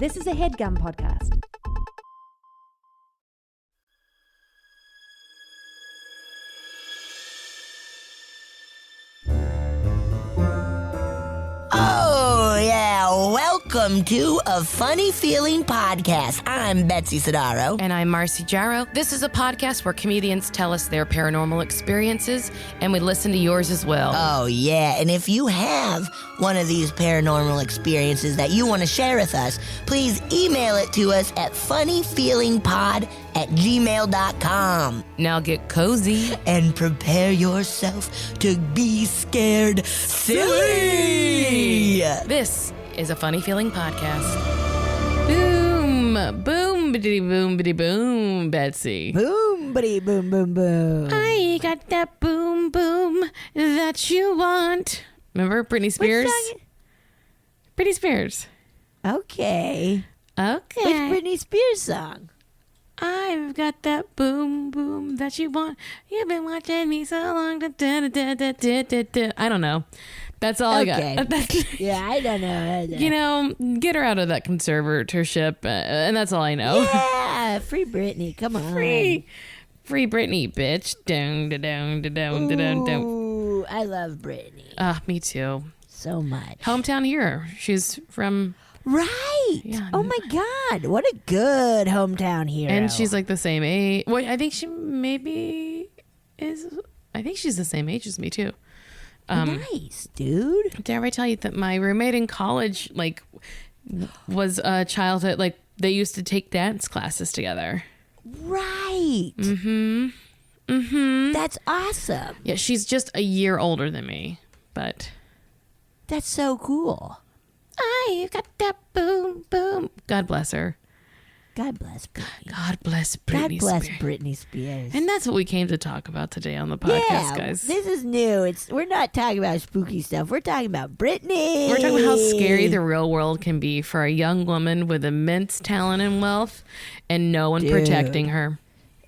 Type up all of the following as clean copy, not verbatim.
This is a HeadGum podcast. Oh, yeah. Welcome to A Funny Feeling Podcast. I'm Betsy Sidaro. And I'm Marcy Jarrow. This is a podcast where comedians tell us their paranormal experiences, and we listen to yours as well. Oh, yeah. And if you have one of these paranormal experiences that you want to share with us, please email it to us at funnyfeelingpod@gmail.com. Now get cozy. And prepare yourself to be scared silly. This is a Funny Feeling podcast. Boom, boom, bitty boom, bitty boom, Betsy. Boom, bitty boom, boom, boom. I got that boom, boom that you want. Remember Britney Spears? Which song? Britney Spears. Okay. Okay. Which Britney Spears song? I've got that boom, boom that you want. You've been watching me so long. I don't know. That's all I got. Yeah, I don't know. You know, get her out of that conservatorship, and that's all I know. Yeah, free Britney. Come on. Free Britney, bitch. Ooh, I love Britney. Me too. So much. Hometown hero. She's from... Right. Yeah. Oh, my God. What a good hometown hero. And she's like the same age. Well, I think she maybe is... I think she's the same age as me, too. Nice, dude. Did I ever tell you that my roommate in college, like, was a childhood, like, they used to take dance classes together. Right. That's awesome. Yeah, she's just a year older than me, but... That's so cool. I got that boom, boom. God bless her. God bless Britney. God bless God Britney bless Spears. Britney Spears. And that's what we came to talk about today on the podcast, guys. This is new. We're not talking about spooky stuff. We're talking about Britney. We're talking about how scary the real world can be for a young woman with immense talent and wealth and no one protecting her.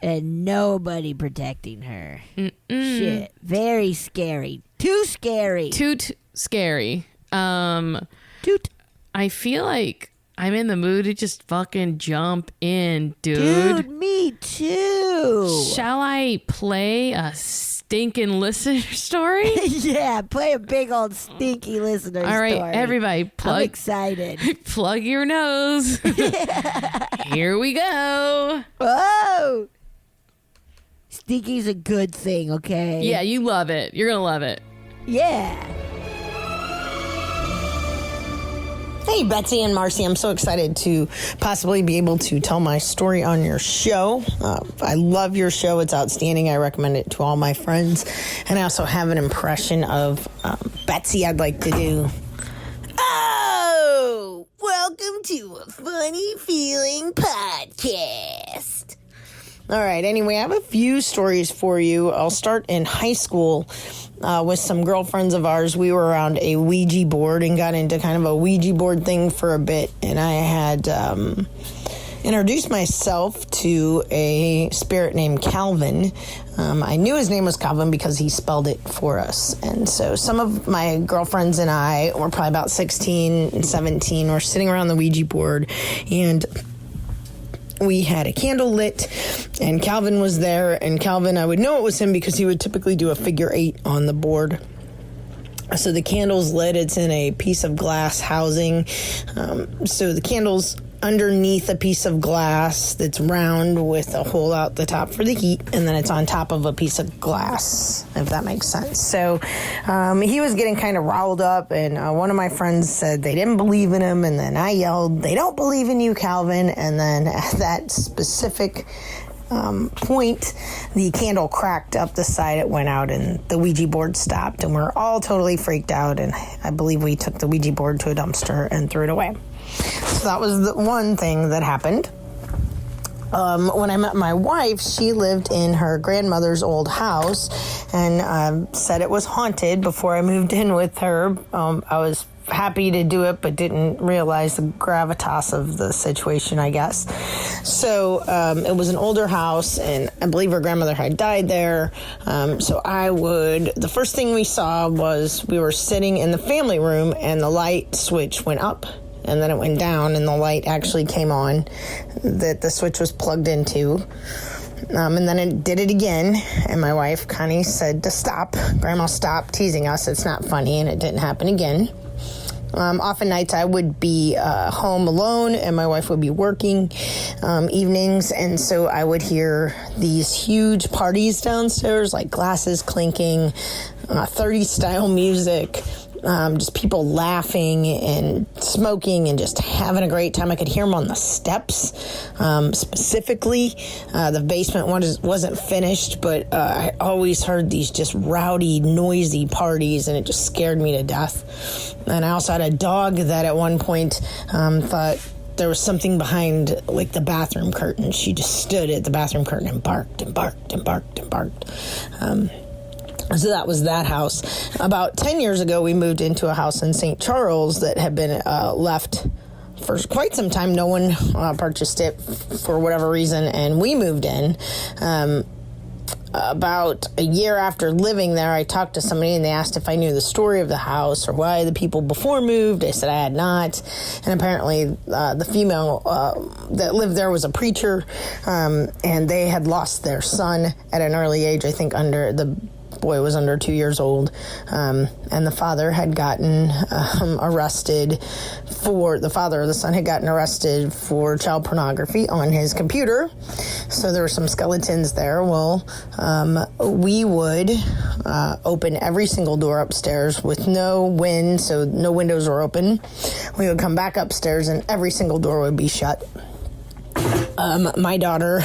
And nobody protecting her. Shit. Very scary. Too scary. Toot scary. Toot. I feel like I'm in the mood to just fucking jump in, dude. Dude, me too. Shall I play a stinking listener story? Yeah, play a big old stinky listener All right, story. everybody, I'm excited. plug your nose. Here we go. Whoa. Stinky's a good thing, okay? Yeah, you love it. You're gonna love it. Yeah. Hey, Betsy and Marcy, I'm so excited to possibly be able to tell my story on your show. I love your show. It's outstanding. I recommend it to all my friends. And I also have an impression of Betsy I'd like to do. Oh, welcome to a Funny Feeling Podcast. All right. Anyway, I have a few stories for you. I'll start in high school with some girlfriends of ours. We were around a Ouija board and got into kind of a Ouija board thing for a bit. And I had introduced myself to a spirit named Calvin. I knew his name was Calvin because he spelled it for us. And so some of my girlfriends and I were probably about 16 and 17. We're sitting around the Ouija board and we had a candle lit, and Calvin was there, and Calvin, I would know it was him because he would typically do a figure 8 on the board. So the candle's lit, it's in a piece of glass housing. So the candle's underneath a piece of glass that's round with a hole out the top for the heat, and then it's on top of a piece of glass, if that makes sense. So he was getting kind of riled up, and one of my friends said they didn't believe in him, and then I yelled, "They don't believe in you, Calvin." And then at that specific point, the candle cracked up the side, it went out, and the Ouija board stopped, and we're all totally freaked out, and I believe we took the Ouija board to a dumpster and threw it away. So that was the one thing that happened. When I met my wife, she lived in her grandmother's old house and said it was haunted before I moved in with her. I was happy to do it, but didn't realize the gravitas of the situation, I guess. So it was an older house, and I believe her grandmother had died there. The first thing we saw was we were sitting in the family room, and the light switch went up and then it went down, and the light actually came on that the switch was plugged into. And then it did it again, and my wife, Connie, said to stop. Grandma, stop teasing us. It's not funny, and it didn't happen again. Often nights I would be home alone, and my wife would be working evenings, and so I would hear these huge parties downstairs, like glasses clinking, 30s style music, just people laughing and smoking and just having a great time. I could hear them on the steps, specifically. The basement wasn't finished, but I always heard these just rowdy, noisy parties, and it just scared me to death. And I also had a dog that at one point thought there was something behind, like, the bathroom curtain. She just stood at the bathroom curtain and barked and barked and barked and barked. So that was that house. About 10 years ago, we moved into a house in St. Charles that had been left for quite some time. No one purchased it for whatever reason, and we moved in. About a year after living there, I talked to somebody, and they asked if I knew the story of the house or why the people before moved. I said I had not. And apparently the female that lived there was a preacher, and they had lost their son at an early age. I think the boy was under 2 years old, and the father had gotten arrested the father of the son had gotten arrested for child pornography on his computer. So there were some skeletons there. Well, we would open every single door upstairs with no wind, so no windows were open. We would come back upstairs, and every single door would be shut. My daughter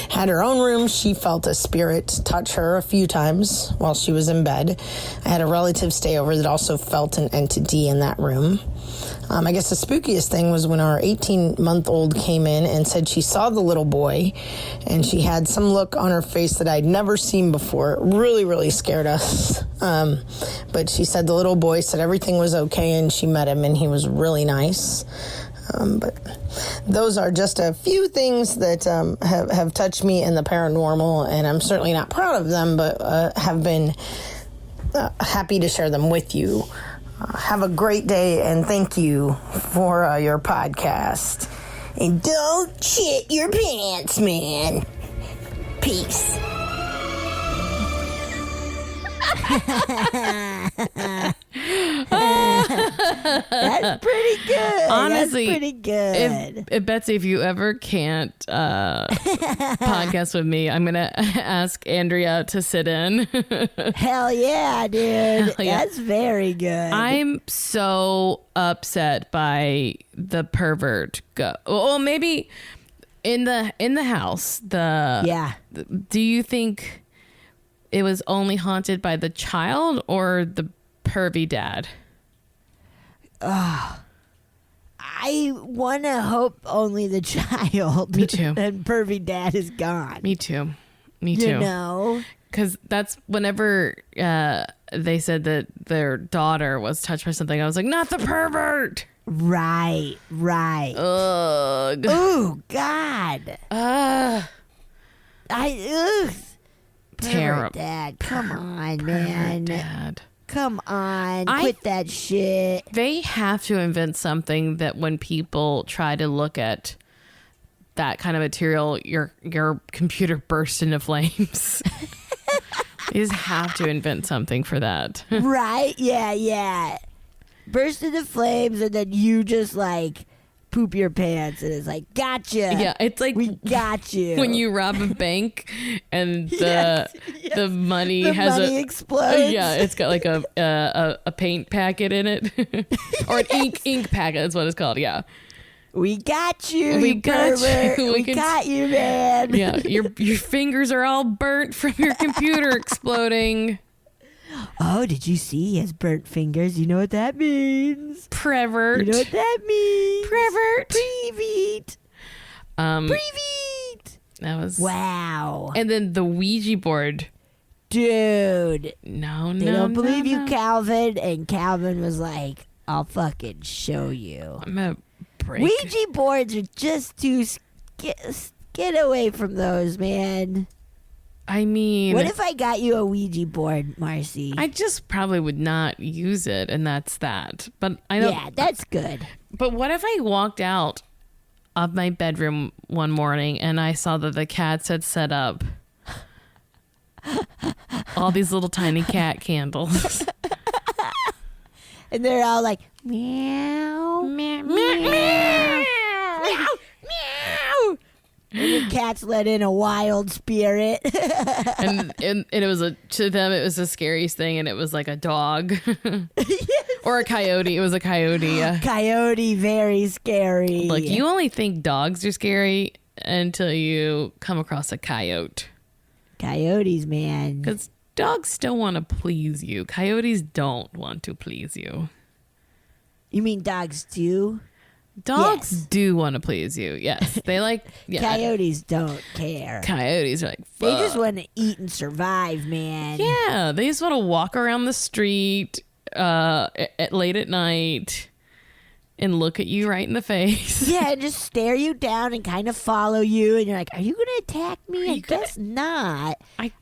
had her own room. She felt a spirit touch her a few times while she was in bed. I had a relative stay over that also felt an entity in that room. I guess the spookiest thing was when our 18-month-old came in and said she saw the little boy, and she had some look on her face that I'd never seen before. It really, really scared us. But she said the little boy said everything was okay, and she met him, and he was really nice. But those are just a few things that have touched me in the paranormal, and I'm certainly not proud of them, but have been happy to share them with you. Have a great day, and thank you for your podcast. And don't shit your pants, man. Peace. That's pretty good. Honestly, that's pretty good. If Betsy, if you ever can't podcast with me, I'm gonna ask Andrea to sit in. Hell yeah, dude. Hell yeah. That's very good. I'm so upset by the pervert. Well, maybe in the house. Do you think it was only haunted by the child or the pervy dad? I want to hope only the child. Me too. And pervy dad is gone. Me too. You know? Because that's whenever they said that their daughter was touched by something, I was like, not the pervert. Right. Ugh. Ooh, God. Ugh. Terrible. Dad, come on, man. Dad. Come on, quit that shit. They have to invent something that when people try to look at that kind of material, your computer bursts into flames. You just have to invent something for that. Right? Yeah. Burst into flames, and then you just like poop your pants, and it's like, gotcha. Yeah, it's like we got you. When you rob a bank and Yes. the money the has money explodes. Yeah, it's got like a paint packet in it, or an ink packet. That's what it's called. Yeah. We got you. We you got pervert. you. We got you, man. Yeah, your fingers are all burnt from your computer exploding. Oh, did you see he has burnt fingers? You know what that means? Prevert. You know what that means? Prevert. Prevert. Prevert. That was wow. And then the Ouija board. Dude. No. They don't believe you, Calvin. And Calvin was like, I'll fucking show you. I'm gonna break. Ouija boards are just too... Get away from those, man. I mean... What if I got you a Ouija board, Marcy? I just probably would not use it, and that's that. But I don't... Yeah, that's good. But what if I walked out of my bedroom one morning and I saw that the cats had set up all these little tiny cat candles. And they're all like, meow, meow, meow, meow, meow, meow. And the cats let in a wild spirit. and it was to them, it was the scariest thing. And it was like a dog or a coyote. It was a coyote. Yeah. Coyote, very scary. Look, you only think dogs are scary until you come across a coyote. Coyotes, man. Because dogs still want to please you. Coyotes don't want to please you. You mean dogs do? Dogs Yes. do want to please you. Yes. They like... Yeah. Coyotes don't care. Coyotes are like, fuck. They just want to eat and survive, man. Yeah. They just want to walk around the street late at night and look at you right in the face. Yeah, and just stare you down and kind of follow you. And you're like, are you going to attack me? I guess not.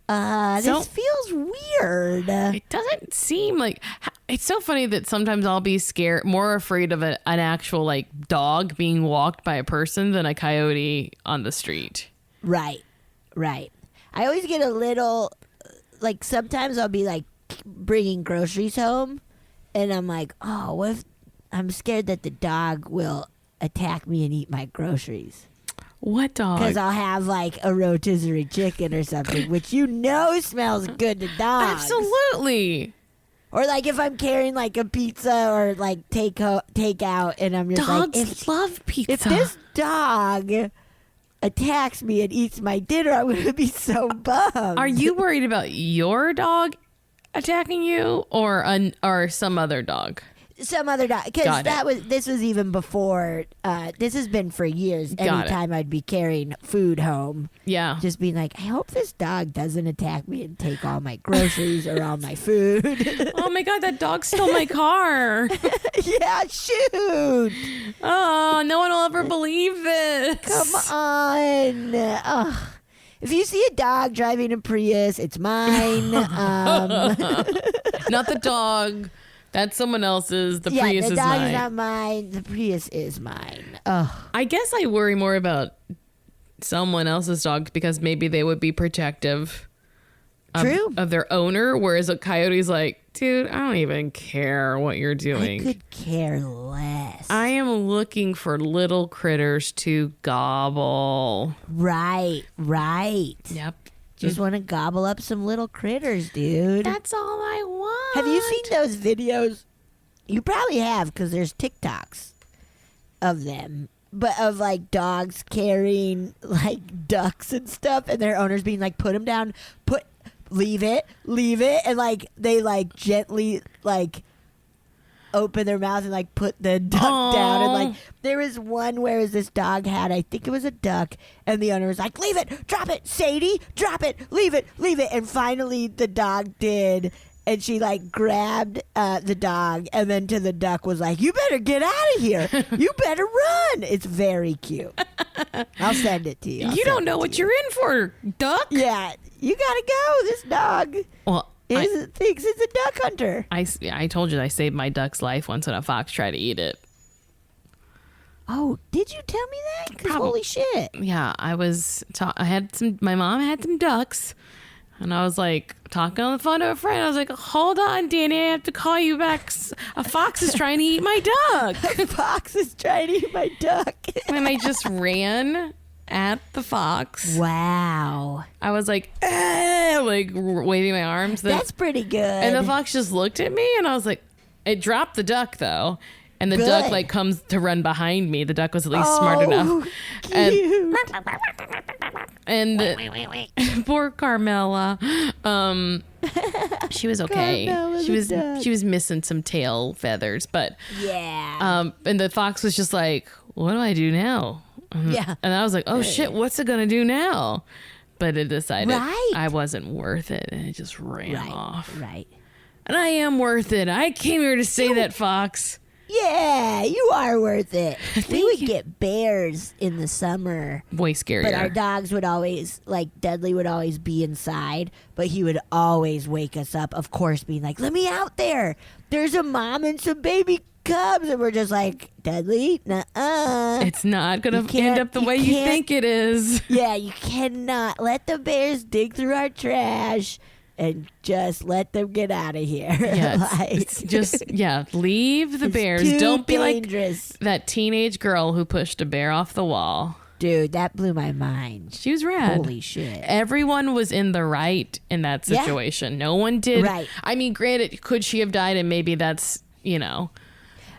This feels weird. It doesn't seem like... It's so funny that sometimes I'll be more afraid of an actual like dog being walked by a person than a coyote on the street. Right. I always get a little, like, sometimes I'll be like bringing groceries home and I'm like, oh, what if I'm scared that the dog will attack me and eat my groceries? What dog? Because I'll have like a rotisserie chicken or something, which smells good to dogs. Absolutely. Or like if I'm carrying like a pizza or like takeout and I'm just Dogs like, love pizza. if this dog attacks me and eats my dinner, I'm going to be so bummed. Are you worried about your dog attacking you or some other dog? Some other dog, because this was even before. This has been for years. Anytime I'd be carrying food home, just being like, I hope this dog doesn't attack me and take all my groceries or all my food. Oh my god, that dog stole my car! Yeah, shoot! Oh, no one will ever believe this. Come on! Oh. If you see a dog driving a Prius, it's mine. Not the dog. That's someone else's. The Prius is mine. The dog is not mine. The Prius is mine. Oh. I guess I worry more about someone else's dog because maybe they would be protective of their owner, whereas a coyote's like, dude, I don't even care what you're doing. I could care less. I am looking for little critters to gobble. Right. Yep. Just want to gobble up some little critters, dude. That's all I want. Have you seen those videos? You probably have, because there's TikToks of them. But of like dogs carrying like ducks and stuff, and their owners being like, put them down, leave it, and like they like gently like open their mouth and like put the duck down. And like there was one where this dog had, I think it was a duck, and the owner was like, leave it, drop it, Sadie, drop it, leave it. And finally the dog did, and she like grabbed the dog, and then to the duck was like, you better get out of here, you better run. It's very cute. I'll send it to you. You don't know what you're in for, duck. Yeah, you gotta go. This dog thinks it's a duck hunter. I told you I saved my duck's life once when a fox tried to eat it. Oh, did you tell me that? 'Cause holy shit. Yeah, my mom had some ducks, and I was like talking on the phone to a friend. I was like, hold on, Danny, I have to call you back. A fox is trying to eat my duck. A fox is trying to eat my duck. And I just ran at the fox. Wow. I was like, like waving my arms. That's pretty good. And the fox just looked at me, and I was like, it dropped the duck though. And the duck like comes to run behind me. The duck was at least smart enough. Cute. And poor Carmela. She was okay. She was missing some tail feathers, but yeah. And the fox was just like, what do I do now? Yeah. And I was like, oh shit, what's it gonna do now? But it decided I wasn't worth it, and it just ran off. Right. And I am worth it. I came here to say that, Fox. Yeah, you are worth it. We would get bears in the summer. Way scarier. But our dogs would always, like, Dudley would always be inside, but he would always wake us up, of course, being like, let me out there. There's a mom and some baby comes, and we're just like, Dudley, nuh-uh. It's not going to end up the way you think it is. Yeah, you cannot let the bears dig through our trash and just let them get out of here. Yeah, it's just, leave the bears. Don't be dangerous. Like that teenage girl who pushed a bear off the wall. Dude, that blew my mind. She was rad. Holy shit. Everyone was in the right in that situation. Yeah. No one did. Right. I mean, granted, could she have died? And maybe that's,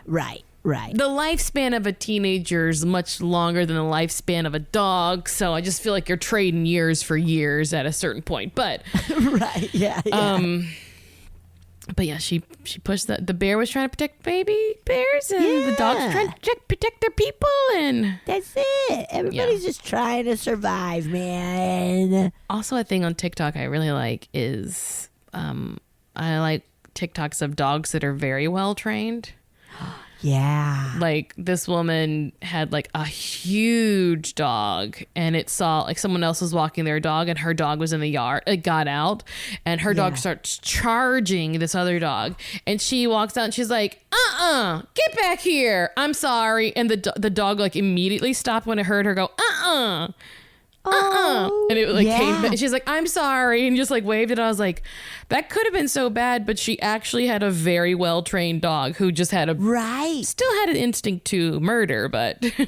Right. The lifespan of a teenager is much longer than the lifespan of a dog. So I just feel like you're trading years for years at a certain point. But right. Yeah. But yeah, she pushed the bear was trying to protect baby bears, and the dogs were trying to protect their people, and that's it. Everybody's just trying to survive, man. Also, a thing on TikTok I really like is I like TikToks of dogs that are very well trained. Yeah. Like this woman had like a huge dog, and it saw like someone else was walking their dog, and her dog was in the yard. It got out, and her dog starts charging this other dog, and she walks out and she's like, get back here. I'm sorry. And the dog like immediately stopped when it heard her go, and it like came back. She's like, I'm sorry, and just like waved it. I was like, that could have been so bad, but she actually had a very well trained dog who just had still had an instinct to murder, but maybe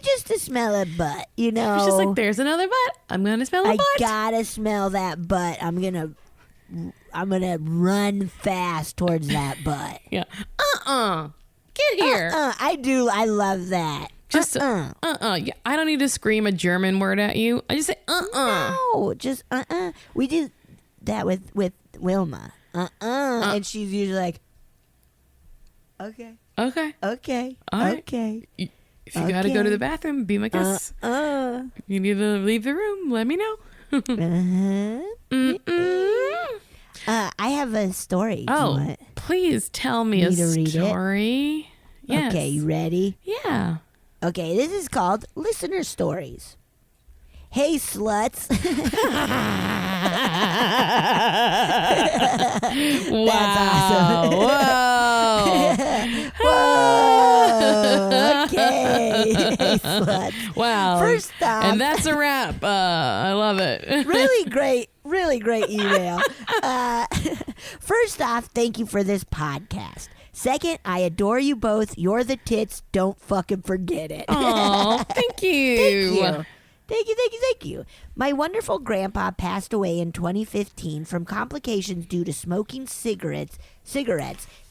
just to smell a butt, It's just like, there's another butt. I'm gonna smell a butt. I gotta smell that butt. I'm gonna run fast towards that butt. Yeah. Get here. I love that. Just Yeah, I don't need to scream a German word at you. I just say No, just We do that with Wilma. And she's usually like, okay. All Okay. If you gotta go to the bathroom, be my guest. You need to leave the room, let me know. I have a story. Oh, please tell me a story. Yes. Okay, you ready? Yeah. Okay, this is called Listener Stories. Hey, sluts. Wow. That's awesome. Whoa. Whoa. Okay. Hey, sluts. Wow. First off. And that's a wrap. I love it. Really great email. First off, thank you for this podcast. Second, I adore you both. You're the tits. Don't fucking forget it. Oh, thank you. Thank you. My wonderful grandpa passed away in 2015 from complications due to smoking cigarettes,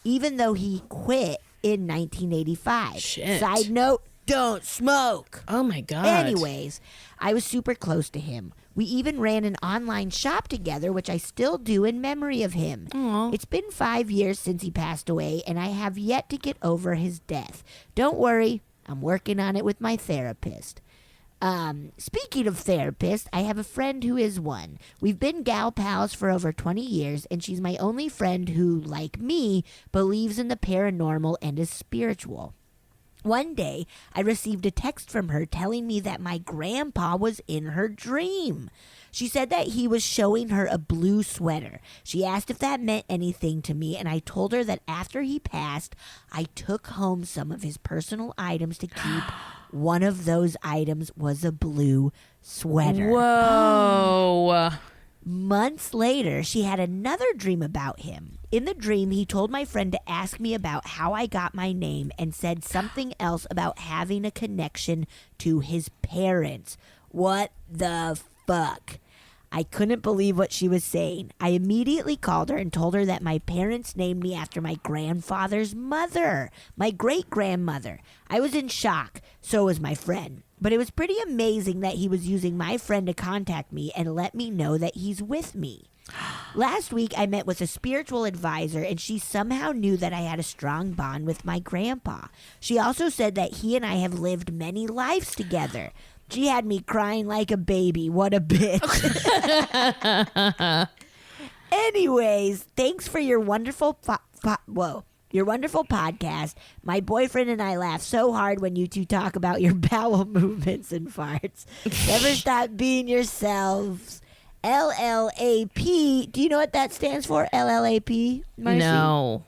even though he quit in 1985. Shit. Side note, don't smoke. Oh, my God. Anyways, I was super close to him. We even ran an online shop together, which I still do in memory of him. Aww. It's been 5 years since he passed away, and I have yet to get over his death. Don't worry, I'm working on it with my therapist. Speaking of therapists, I have a friend who is one. We've been gal pals for over 20 years, and she's my only friend who, like me, believes in the paranormal and is spiritual. One day, I received a text from her telling me that my grandpa was in her dream. She said that he was showing her a blue sweater. She asked if that meant anything to me, and I told her that after he passed, I took home some of his personal items to keep. One of those items was a blue sweater. Whoa. Months later, she had another dream about him. In the dream, he told my friend to ask me about how I got my name and said something else about having a connection to his parents. What the fuck? I couldn't believe what she was saying. I immediately called her and told her that my parents named me after my grandfather's mother, my great-grandmother. I was in shock. So was my friend. But it was pretty amazing that he was using my friend to contact me and let me know that he's with me. Last week, I met with a spiritual advisor, and she somehow knew that I had a strong bond with my grandpa. She also said that he and I have lived many lives together. She had me crying like a baby. What a bitch. Anyways, thanks for your wonderful your wonderful podcast. My boyfriend and I laugh so hard when you two talk about your bowel movements and farts. Never stop being yourselves. LLAP. Do you know what that stands for? LLAP? Marcy? No.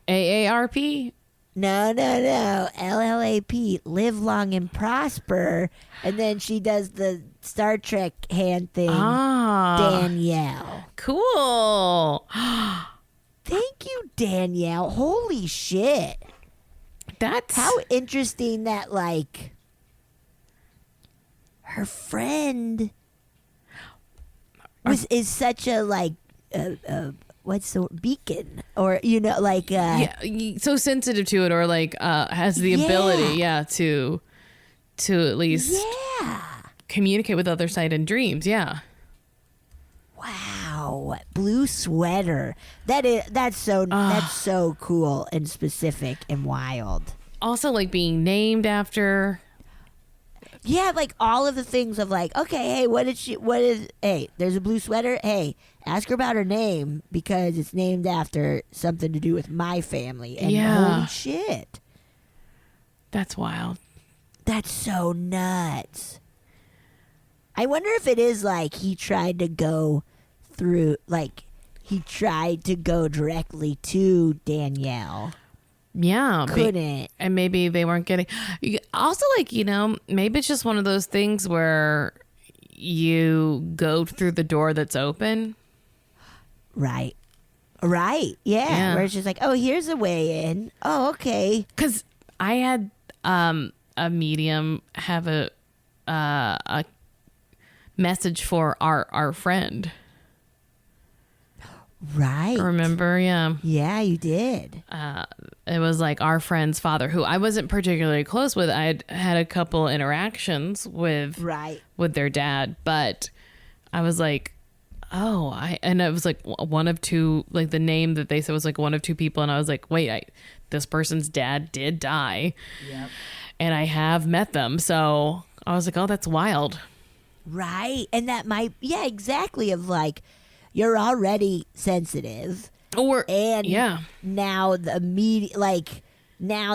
AARP? No. LLAP. Live long and prosper. And then she does the Star Trek hand thing. Danielle. Cool. Thank you, Danielle. Holy shit. That's how interesting that, like, her friend is such a, like, what's the beacon, or like so sensitive to it, or like has the ability to at least communicate with other side in dreams. Wow, blue sweater. That's so cool and specific and wild. Also, like being named after. Yeah, like all of the things of like, okay, hey, there's a blue sweater. Hey, ask her about her name because it's named after something to do with my family. And holy shit. That's wild. That's so nuts. I wonder if it is like he tried to go directly to Danielle. Yeah. Couldn't. And maybe they weren't getting. Also, like, maybe it's just one of those things where you go through the door that's open. Right. Yeah. Where it's just like, oh, here's a way in. Oh, okay. Because I had a medium have a message for our friend. Right. Remember? Yeah. Yeah, you did. It was like our friend's father, who I wasn't particularly close with. I had a couple interactions with their dad, but I was like, and it was like one of two, like the name that they said was like one of two people. And I was like, wait, this person's dad did die. Yep. And I have met them. So I was like, oh, that's wild. Right. And that might, exactly. Of like, you're already sensitive. Now now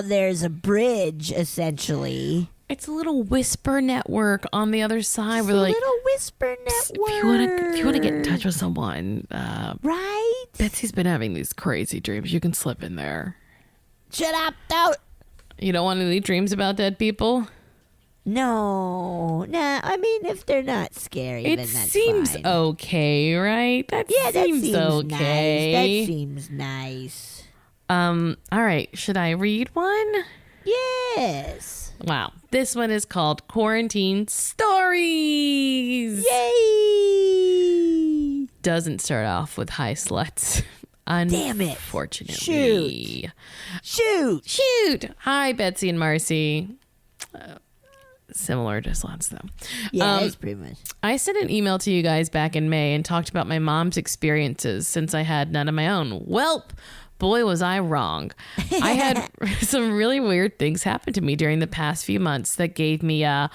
there's a bridge, essentially. It's a little whisper network on the other side. It's where a like, little whisper network. If you want to get in touch with someone, right? Betsy's been having these crazy dreams. You can slip in there. Shut up, don't. You don't want any dreams about dead people? No. I mean, if they're not scary, then that's seems fine. Okay, right? That seems okay. Nice. That seems nice. All right. Should I read one? Yes. Wow. This one is called Quarantine Stories. Yay! Doesn't start off with high sluts. Damn it. Unfortunately. Shoot. Hi, Betsy and Marcy. Similar to sluts, though. Yeah, it's pretty much. I sent an email to you guys back in May and talked about my mom's experiences since I had none of my own. Welp. Boy, was I wrong. I had some really weird things happen to me during the past few months that gave me a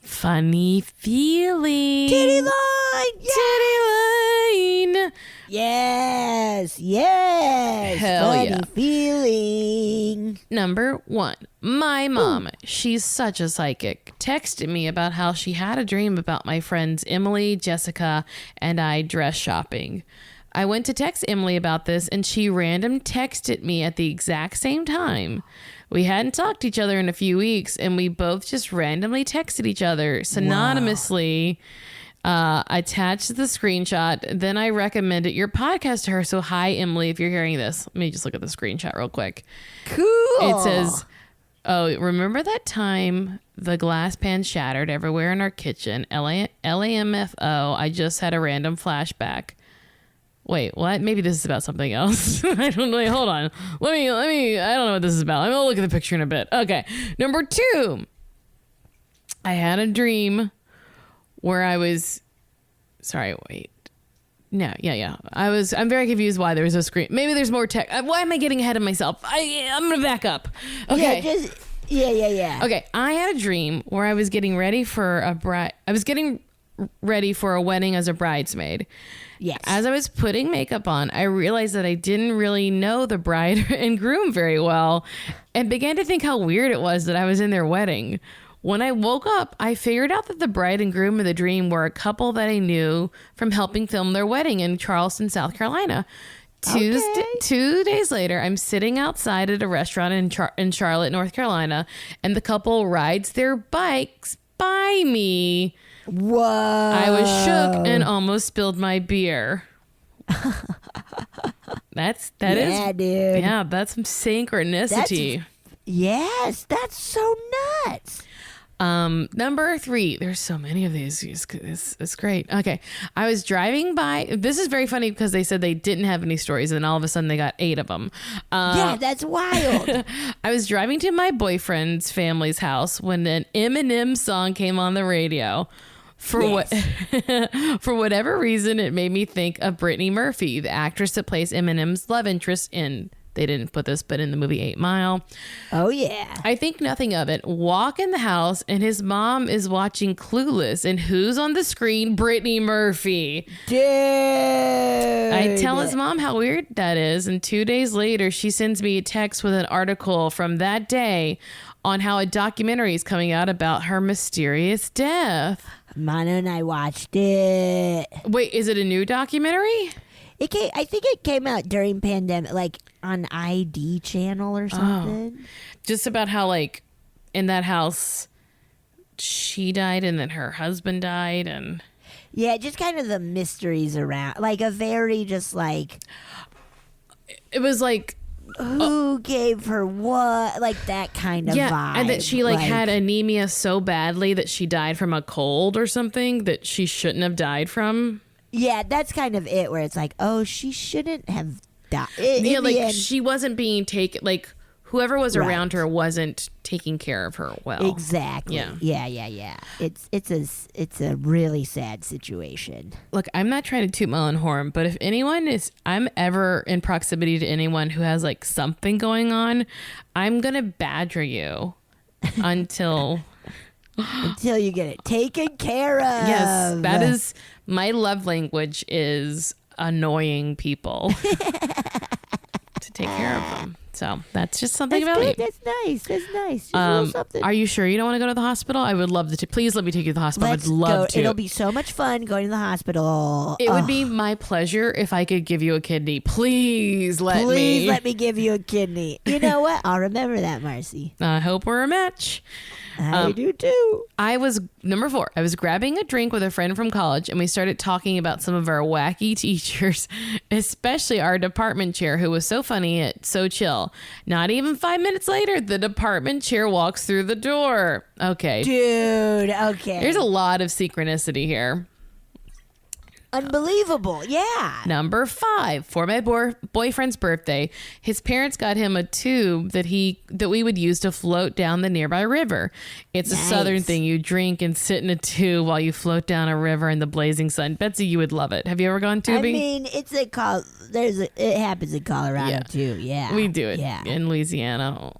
funny feeling. Titty line! Titty line! Yes! Hell funny yeah. feeling. Number 1, my mom, she's such a psychic, texted me about how she had a dream about my friends Emily, Jessica, and I dress shopping. I went to text Emily about this, and she random texted me at the exact same time. We hadn't talked to each other in a few weeks, and we both just randomly texted each other synonymously. Attached the screenshot. Then I recommended your podcast to her. So hi, Emily, if you're hearing this. Let me just look at the screenshot real quick. Cool. It says, oh, remember that time the glass pan shattered everywhere in our kitchen? LAMFO. I just had a random flashback. Wait, what? Maybe this is about something else. I don't know. Hold on. Let me, I don't know what this is about. I'm going to look at the picture in a bit. Okay. Number 2. I had a dream where I was, I'm very confused why there was a screen. Maybe there's more tech. Why am I getting ahead of myself? I'm going to back up. Okay. Yeah. Okay. I had a dream where I was getting ready for a wedding as a bridesmaid. Yes. As I was putting makeup on, I realized that I didn't really know the bride and groom very well and began to think how weird it was that I was in their wedding. When I woke up, I figured out that the bride and groom of the dream were a couple that I knew from helping film their wedding in Charleston, South Carolina. 2 days later, I'm sitting outside at a restaurant in Charlotte, North Carolina, and the couple rides their bikes by me. Whoa. I was shook and almost spilled my beer. That is, dude. Yeah, that's some synchronicity. Yes, that's so nuts. Number 3, there's so many of these. It's great. Okay. I was driving by. This is very funny because they said they didn't have any stories and all of a sudden they got 8 of them. Yeah, that's wild. I was driving to my boyfriend's family's house when an Eminem song came on the radio. For whatever reason, it made me think of Brittany Murphy, the actress that plays Eminem's love interest in, they didn't put this, but in the movie 8 Mile. Oh, yeah. I think nothing of it. Walk in the house and his mom is watching Clueless. And who's on the screen? Brittany Murphy. Dude. I tell his mom how weird that is. And 2 days later, she sends me a text with an article from that day on how a documentary is coming out about her mysterious death. Manu and I watched it. Wait, is it a new documentary? I think it came out during pandemic, like on ID channel or something. Just about how, like, in that house, she died and then her husband died. And yeah, just kind of the mysteries around, like a very just like, it was like, who gave her what, like that kind of vibe. And that she like had anemia so badly that she died from a cold or something that she shouldn't have died from. Yeah, that's kind of it, where it's like, oh, she shouldn't have died. Yeah, like she wasn't being taken, like whoever was around her wasn't taking care of her well. Exactly. Yeah. It's a really sad situation. Look, I'm not trying to toot my own horn, but if I'm ever in proximity to anyone who has like something going on, I'm gonna badger you until you get it taken care of. Yes, that is my love language, is annoying people to take care of them. So that's just something about good. me. That's nice. Just a little something. Are you sure you don't want to go to the hospital? I would love to. Please let me take you to the hospital. Let's I would love to. It'll be so much fun going to the hospital. It would be my pleasure if I could give you a kidney. Please let me give you a kidney. You know what? I'll remember that, Marcy. I hope we're a match. I do too. Number 4. I was grabbing a drink with a friend from college and we started talking about some of our wacky teachers, especially our department chair, who was so funny yet so chill. Not even 5 minutes later, the department chair walks through the door. Okay. Dude, okay. There's a lot of synchronicity here. Unbelievable. Yeah. Number 5, for my boyfriend's birthday, his parents got him a tube that we would use to float down the nearby river. It's a southern thing. You drink and sit in a tube while you float down a river in the blazing sun. Betsy, you would love it. Have you ever gone tubing? I mean, it happens in Colorado too. Yeah. We do it in Louisiana.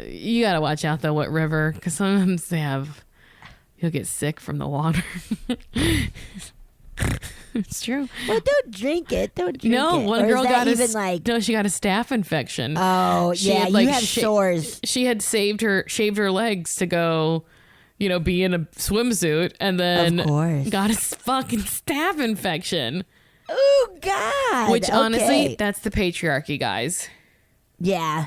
You got to watch out though what river, because sometimes you'll get sick from the water. It's true. Well, don't drink it. One girl got she got a staph infection. Oh, you have sores. She had shaved her legs to go, be in a swimsuit, and then got a fucking staph infection. Oh God! Which honestly, that's the patriarchy, guys. Yeah.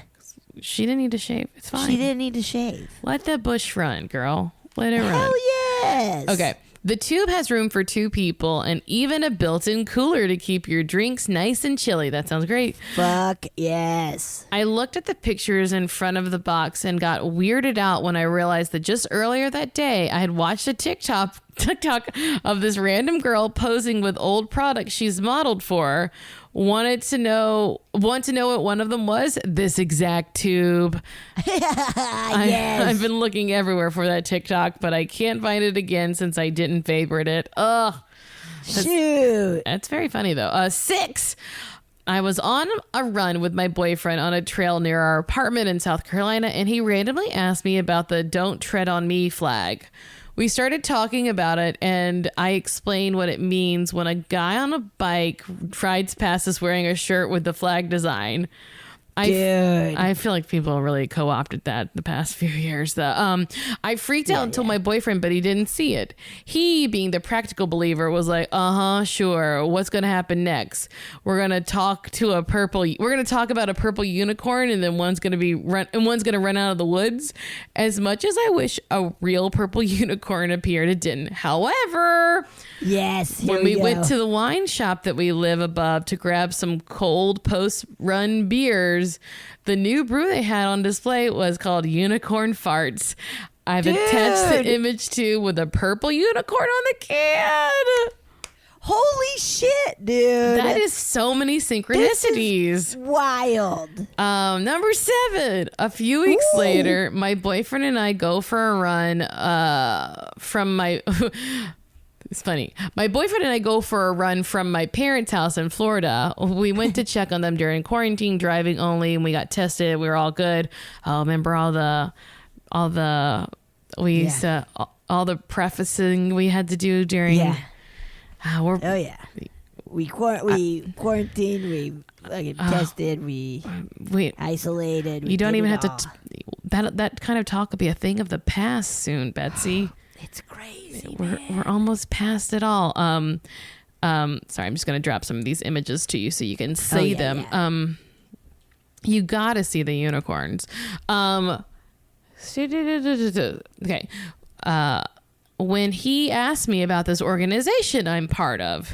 She didn't need to shave. It's fine. She didn't need to shave. Let the bush run, girl. Let it run. Hell yes. Okay. The tube has room for 2 people and even a built-in cooler to keep your drinks nice and chilly. That sounds great. Fuck yes. I looked at the pictures in front of the box and got weirded out when I realized that just earlier that day, I had watched a TikTok of this random girl posing with old products she's modeled for. Want to know what one of them was? This exact tube. Yes. I've been looking everywhere for that TikTok, but I can't find it again since I didn't favorite it. Ugh. Shoot. That's very funny though. 6. I was on a run with my boyfriend on a trail near our apartment in South Carolina, and he randomly asked me about the "Don't Tread on Me" flag. We started talking about it, and I explained what it means when a guy on a bike rides past us wearing a shirt with the flag design. I feel like people really co-opted that the past few years. I freaked out and told my boyfriend, but he didn't see it. He, being the practical believer, was like, sure. What's going to happen next? We're going to talk about a purple unicorn, and then one's going to run out of the woods. As much as I wish a real purple unicorn appeared, it didn't. However, yes, when we went to the wine shop that we live above to grab some cold post-run beers, the new brew they had on display was called Unicorn Farts. I've attached the image too with a purple unicorn on the can. Holy shit, dude. That is so many synchronicities. This is wild. Number 7. A few weeks later, my boyfriend and I go for a run from my... It's funny. My boyfriend and I go for a run from my parents' house in Florida. We went to check on them during quarantine, driving only, and we got tested. We were all good. Remember all the prefacing we had to do during. Yeah. We quarantined. We fucking tested. We isolated. You don't even have to. That kind of talk will be a thing of the past soon, Betsy. It's crazy. We're almost past it all. Sorry, I'm just gonna drop some of these images to you so you can see them. Yeah. You gotta see the unicorns. Okay. When he asked me about this organization I'm part of,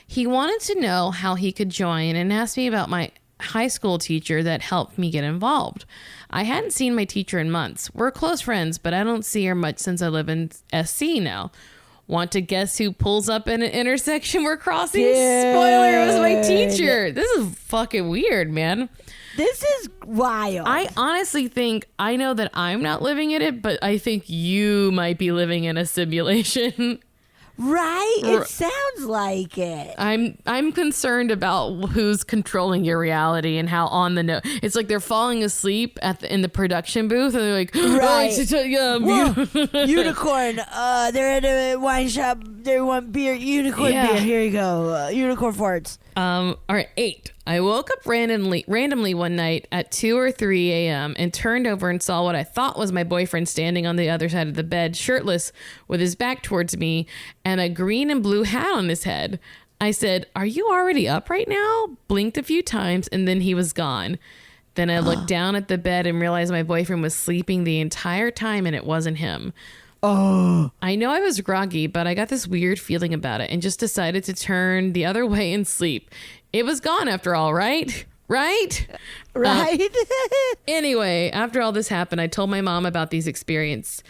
he wanted to know how he could join and asked me about my high school teacher that helped me get involved. I hadn't seen my teacher in months. We're close friends, but I don't see her much since I live in SC now. Want to guess who pulls up in an intersection we're crossing? Spoiler, it was my teacher. This is fucking weird, man. This is wild. I honestly think, I know that I'm not living in it, but I think you might be living in a simulation. Right? It sounds like it. I'm concerned about who's controlling your reality and how on the note. It's like they're falling asleep in the production booth and they're like, right. Unicorn. They're at a wine shop. They want beer. Unicorn beer. Here you go. Unicorn farts. All right, 8. I woke up randomly one night at 2 or 3 a.m. and turned over and saw what I thought was my boyfriend standing on the other side of the bed, shirtless, with his back towards me and a green and blue hat on his head. I said, "Are you already up right now?" Blinked a few times and then he was gone. Then I looked down at the bed and realized my boyfriend was sleeping the entire time and it wasn't him. Oh. I know I was groggy, but I got this weird feeling about it and just decided to turn the other way and sleep. It was gone after all, right? Right? Anyway, after all this happened, I told my mom about these experiences.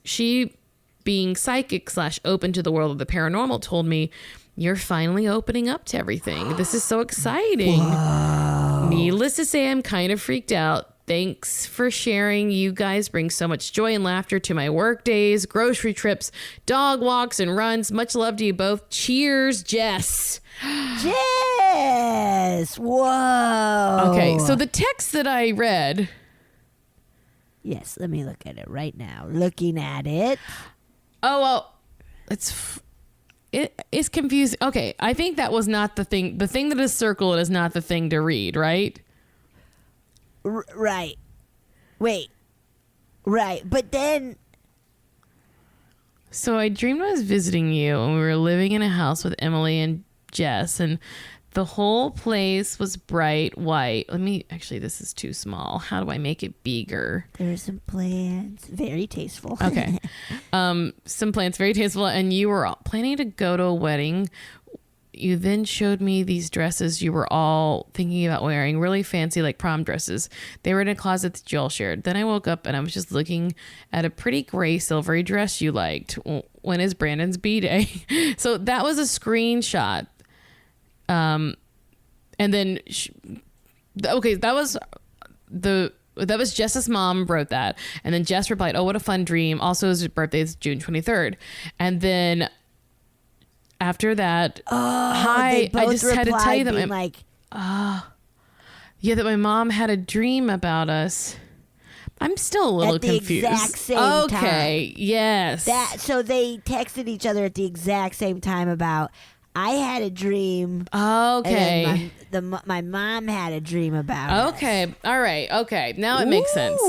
She, being psychic / open to the world of the paranormal, told me, "You're finally opening up to everything. This is so exciting." Whoa. Needless to say, I'm kind of freaked out. Thanks for sharing. You guys bring so much joy and laughter to my work days, grocery trips, dog walks, and runs. Much love to you both. Cheers, Jess. Jess. Whoa. Okay, so the text that I read. Yes, let me look at it right now. Looking at it. Oh, well, it's confusing. Okay, I think that was not the thing. The thing that is circled is not the thing to read, right? Right. Wait. Right. But then. So I dreamed I was visiting you and we were living in a house with Emily and Jess and the whole place was bright white. This is too small. How do I make it bigger? There's some plants. Very tasteful. Okay. Some plants, very tasteful. And you were planning to go to a wedding. You then showed me these dresses you were all thinking about wearing, really fancy, like prom dresses. They were in a closet that you all shared. Then I woke up and I was just looking at a pretty gray silvery dress you liked. When is Brandon's B-Day? So that was a screenshot. And then, that was Jess's mom wrote that. And then Jess replied, "Oh, what a fun dream. Also, his birthday is June 23rd. And then after that, hi, I just had to tell you that that my mom had a dream about us. I'm still a little confused. At the exact same time. Okay, yes. So they texted each other at the exact same time about, I had a dream. Okay. And then my mom had a dream about Okay. us. All right. Okay. Now it makes sense.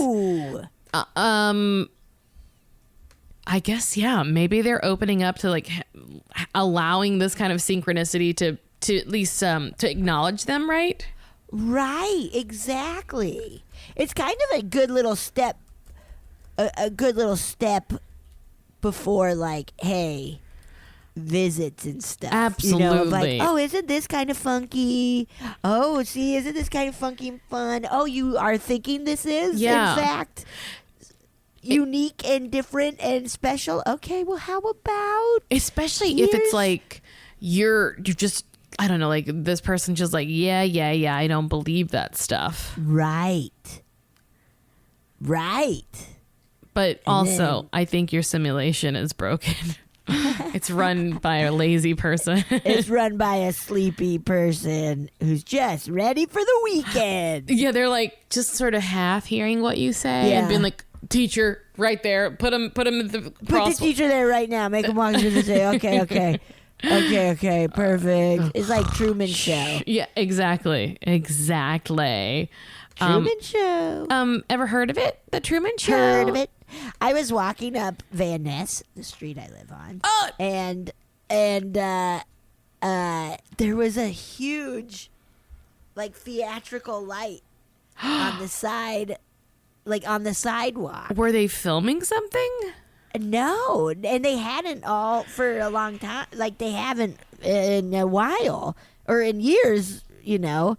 I guess, yeah, maybe they're opening up to like allowing this kind of synchronicity to at least to acknowledge them, right? Right, exactly. It's kind of a good little step, a good little step before, like, hey, visits and stuff. Absolutely. You know, like, oh, isn't this kind of funky? Oh, see, isn't this kind of funky and fun? Oh, you are thinking this is, in fact, unique and different and special. Okay, well, how about, especially if it's like you just, I don't know, like this person just like, yeah, I don't believe that stuff. Right. But also, I think your simulation is broken. It's run by a lazy person. It's run by a sleepy person who's just ready for the weekend. Yeah, they're like just sort of half hearing what you say and being like, teacher, right there. Put him in the Put the teacher there right now. Make him walk into the day. Okay. Perfect. It's like Truman Show. Yeah, exactly. Truman Show. Ever heard of it? The Truman Show? Heard of it. I was walking up Van Ness, the street I live on, and there was a huge, like, theatrical light on the side. Like on the sidewalk. Were they filming something? No, and they hadn't all for a long time. Like they haven't in a while or in years, you know.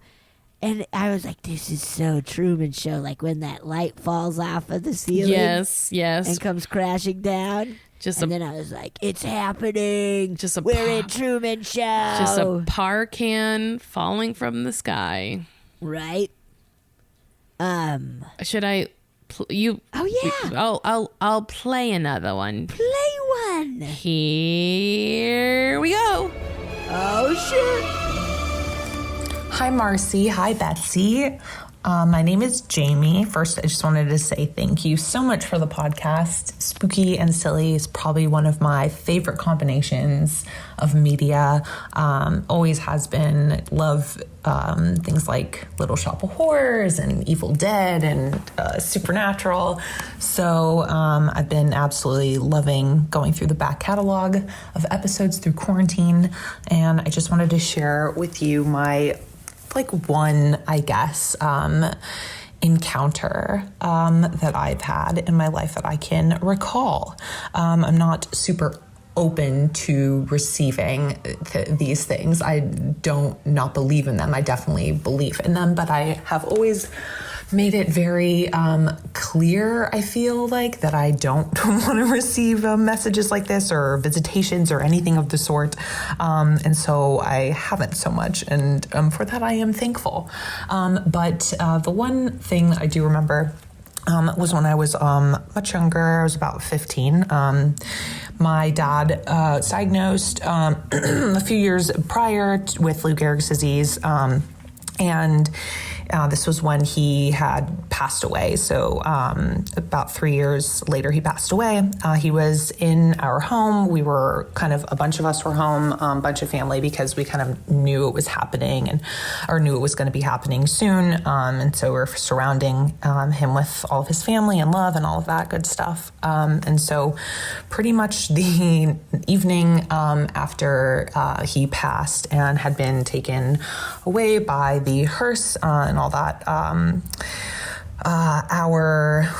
And I was like, this is so Truman Show. Like when that light falls off of the ceiling. Yes. And comes crashing down. Then I was like, it's happening. We're in Truman Show. Just a par can falling from the sky. Right. Should I? You? Oh yeah. I'll play another one. Play one. Here we go. Oh sure. Hi Marcy. Hi Betsy. My name is Jamie. First, I just wanted to say thank you so much for the podcast. Spooky and silly is probably one of my favorite combinations of media. Always has been. Love things like Little Shop of Horrors and Evil Dead and Supernatural. So I've been absolutely loving going through the back catalog of episodes through quarantine. And I just wanted to share with you my one, I guess, encounter that I've had in my life that I can recall. I'm not super open to receiving these things. I don't not believe in them. I definitely believe in them, but I have always made it very clear, I feel like, that I don't want to receive messages like this or visitations or anything of the sort. And so I haven't so much. And for that, I am thankful. But the one thing I do remember was when I was much younger. I was about 15. My dad diagnosed a few years prior with Lou Gehrig's disease. And this was when he had passed away. So about 3 years later, he passed away. He was in our home. We were a bunch of us were home, a bunch of family, because we kind of knew it was happening or knew it was going to be happening soon. And so we're surrounding him with all of his family and love and all of that good stuff. And so pretty much the evening after he passed and had been taken away by the hearse and all that,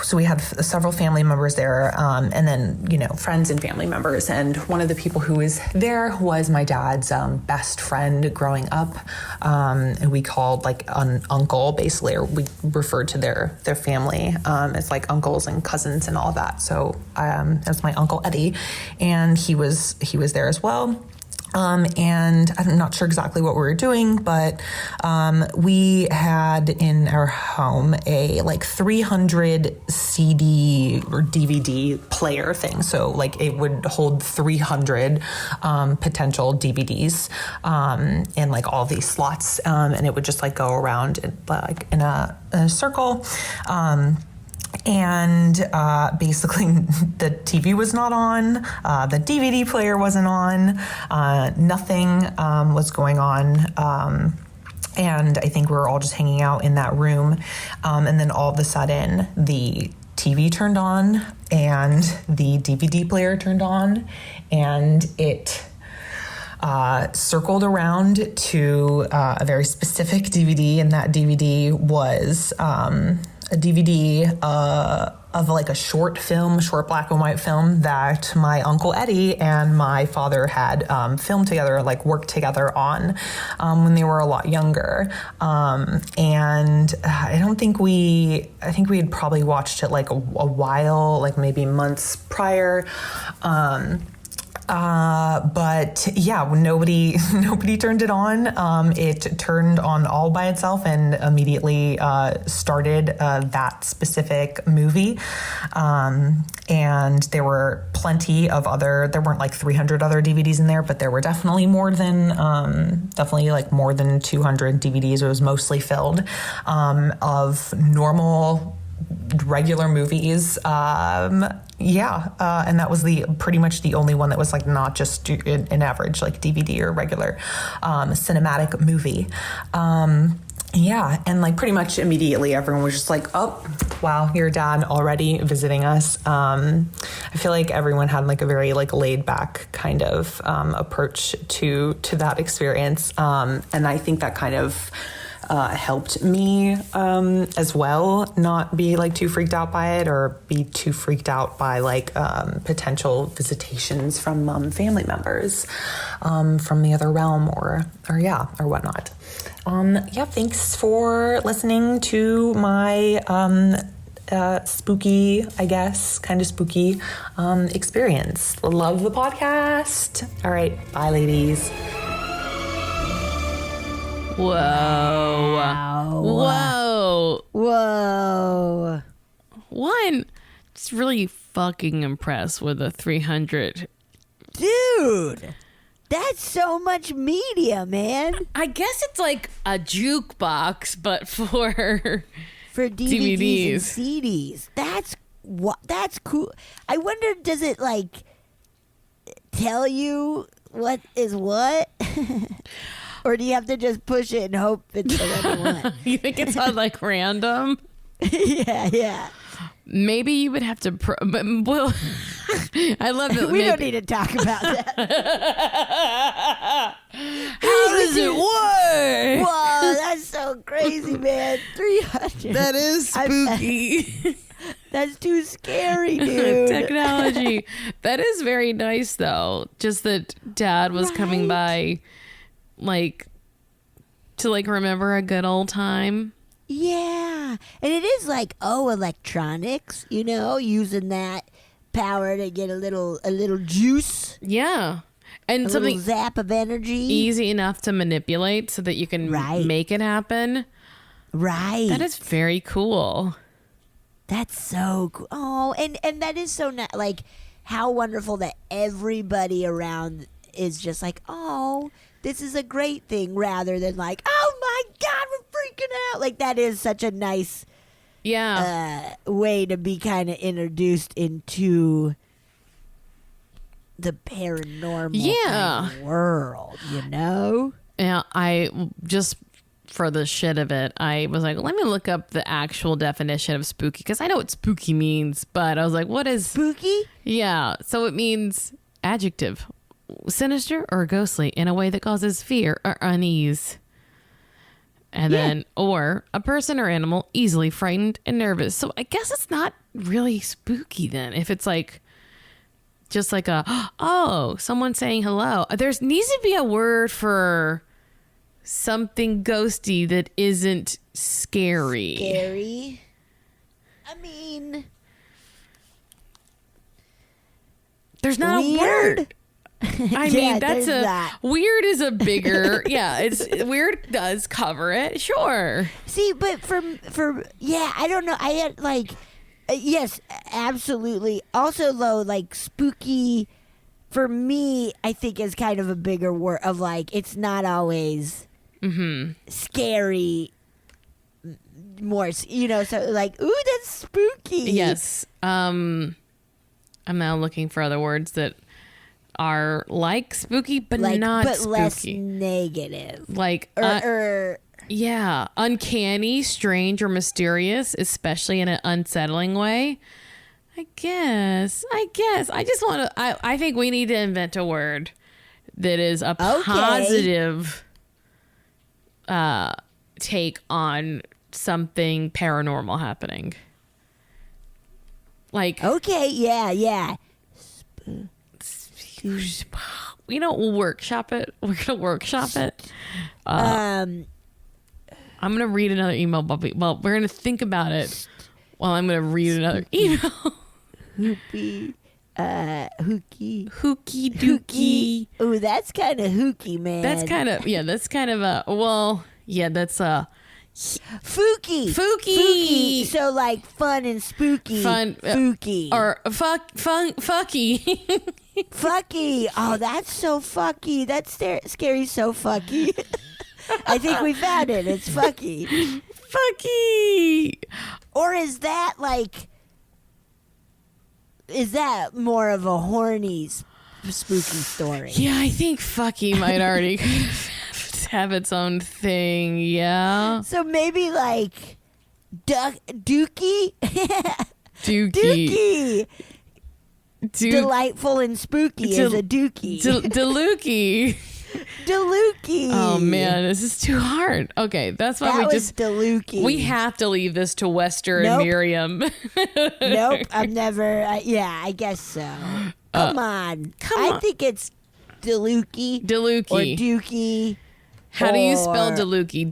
so we had several family members there, and then, friends and family members. And one of the people who was there was my dad's best friend growing up. And we called an uncle, basically, or we referred to their family as uncles and cousins and all of that. So that's my Uncle Eddie, and he was there as well. And I'm not sure exactly what we were doing, but we had in our home a 300 CD or DVD player thing. So it would hold 300 potential DVDs in all these slots, and it would just go around in a circle. And basically, the TV was not on, the DVD player wasn't on, nothing was going on. And I think we were all just hanging out in that room. And then all of a sudden, the TV turned on and the DVD player turned on, and it circled around to a very specific DVD, and that DVD was a DVD of like a short black and white film that my Uncle Eddie and my father had filmed together, like worked together on when they were a lot younger. And I think we had probably watched it like a while, like maybe months prior. But yeah, nobody turned it on. It turned on all by itself and immediately started that specific movie. And there were plenty of there weren't like 300 other DVDs in there, but there were definitely more than 200 DVDs. It was mostly filled of normal, regular movies. And that was pretty much the only one that was like not just an average like DVD or regular cinematic movie. And like pretty much immediately everyone was just like, oh, wow, your dad already visiting us. I feel like everyone had like a very like laid back kind of approach to that experience. And I think that kind of helped me as well not be like too freaked out by it or be too freaked out by like potential visitations from family members from the other realm or whatnot. Thanks for listening to my spooky, I guess, kind of spooky experience. Love the podcast. All right, bye, ladies. Whoa. Wow. Whoa. Whoa. One, just really fucking impressed with the 300. Dude, that's so much media, man. I guess it's like a jukebox, but for DVDs and CDs. That's cool. I wonder, does it like tell you what is what? Or do you have to just push it and hope it's the one? You think it's on like random? Yeah. Maybe you would have to, but well, I love that. We don't need to talk about that. How does it work? Whoa, that's so crazy, man. 300. That is spooky. That's too scary, dude. Technology. That is very nice, though. Just that Dad was coming by, like, to like remember a good old time. Yeah. And it is like, electronics, using that power to get a little juice. Yeah. And something little zap of energy. Easy enough to manipulate so that you can make it happen. Right. That is very cool. That's so cool. Oh, and that is so like how wonderful that everybody around is just like, oh, this is a great thing, rather than like, oh my God, we're freaking out. Like that is such a nice way to be kind of introduced into the paranormal kind of world, Yeah, I just, for the shit of it, I was like, let me look up the actual definition of spooky, because I know what spooky means, but I was like, what is spooky? Yeah, so it means adjective, sinister or ghostly in a way that causes fear or unease. And then, or a person or animal easily frightened and nervous. So I guess it's not really spooky then, if it's like just like someone saying hello. There needs to be a word for something ghosty that isn't scary. Scary? I mean, there's not a word. I mean, weird is a bigger, it's weird does cover it. Sure. See, but for I don't know. I had like, yes, absolutely. Also though, like spooky for me, I think is kind of a bigger word of like, it's not always scary more, so like, ooh, that's spooky. Yes. I'm now looking for other words that are like spooky, but not but spooky. less negative. Like, yeah, uncanny, strange, or mysterious, especially in an unsettling way. I guess. I just want to. I think we need to invent a word that is a positive take on something paranormal happening. Like, okay, yeah. We'll workshop it. We're gonna workshop it. I'm gonna read another email, Bobby. Well, we're gonna think about it while I'm gonna read another email. Hooky Dooky. Oh, that's kind of hooky, man. That's kind of that's Fooky. So like fun and spooky. Fooky. Or fucky. Fucky. Oh, that's so fucky. That's scary. So fucky. I think we found it. It's fucky. Fucky. Or is that more of a horny spooky story? Yeah, I think fucky might already have its own thing. Yeah. So maybe like Dookie. Dookie. Delightful and spooky is a dookie. Delooky. Delooky. Oh man, this is too hard. Okay, that's why Delooky. We have to leave this to Wester and Miriam. Nope, I've never. I guess so. Come on. I think it's Delooky. Or Dookie. How do you spell Delooky?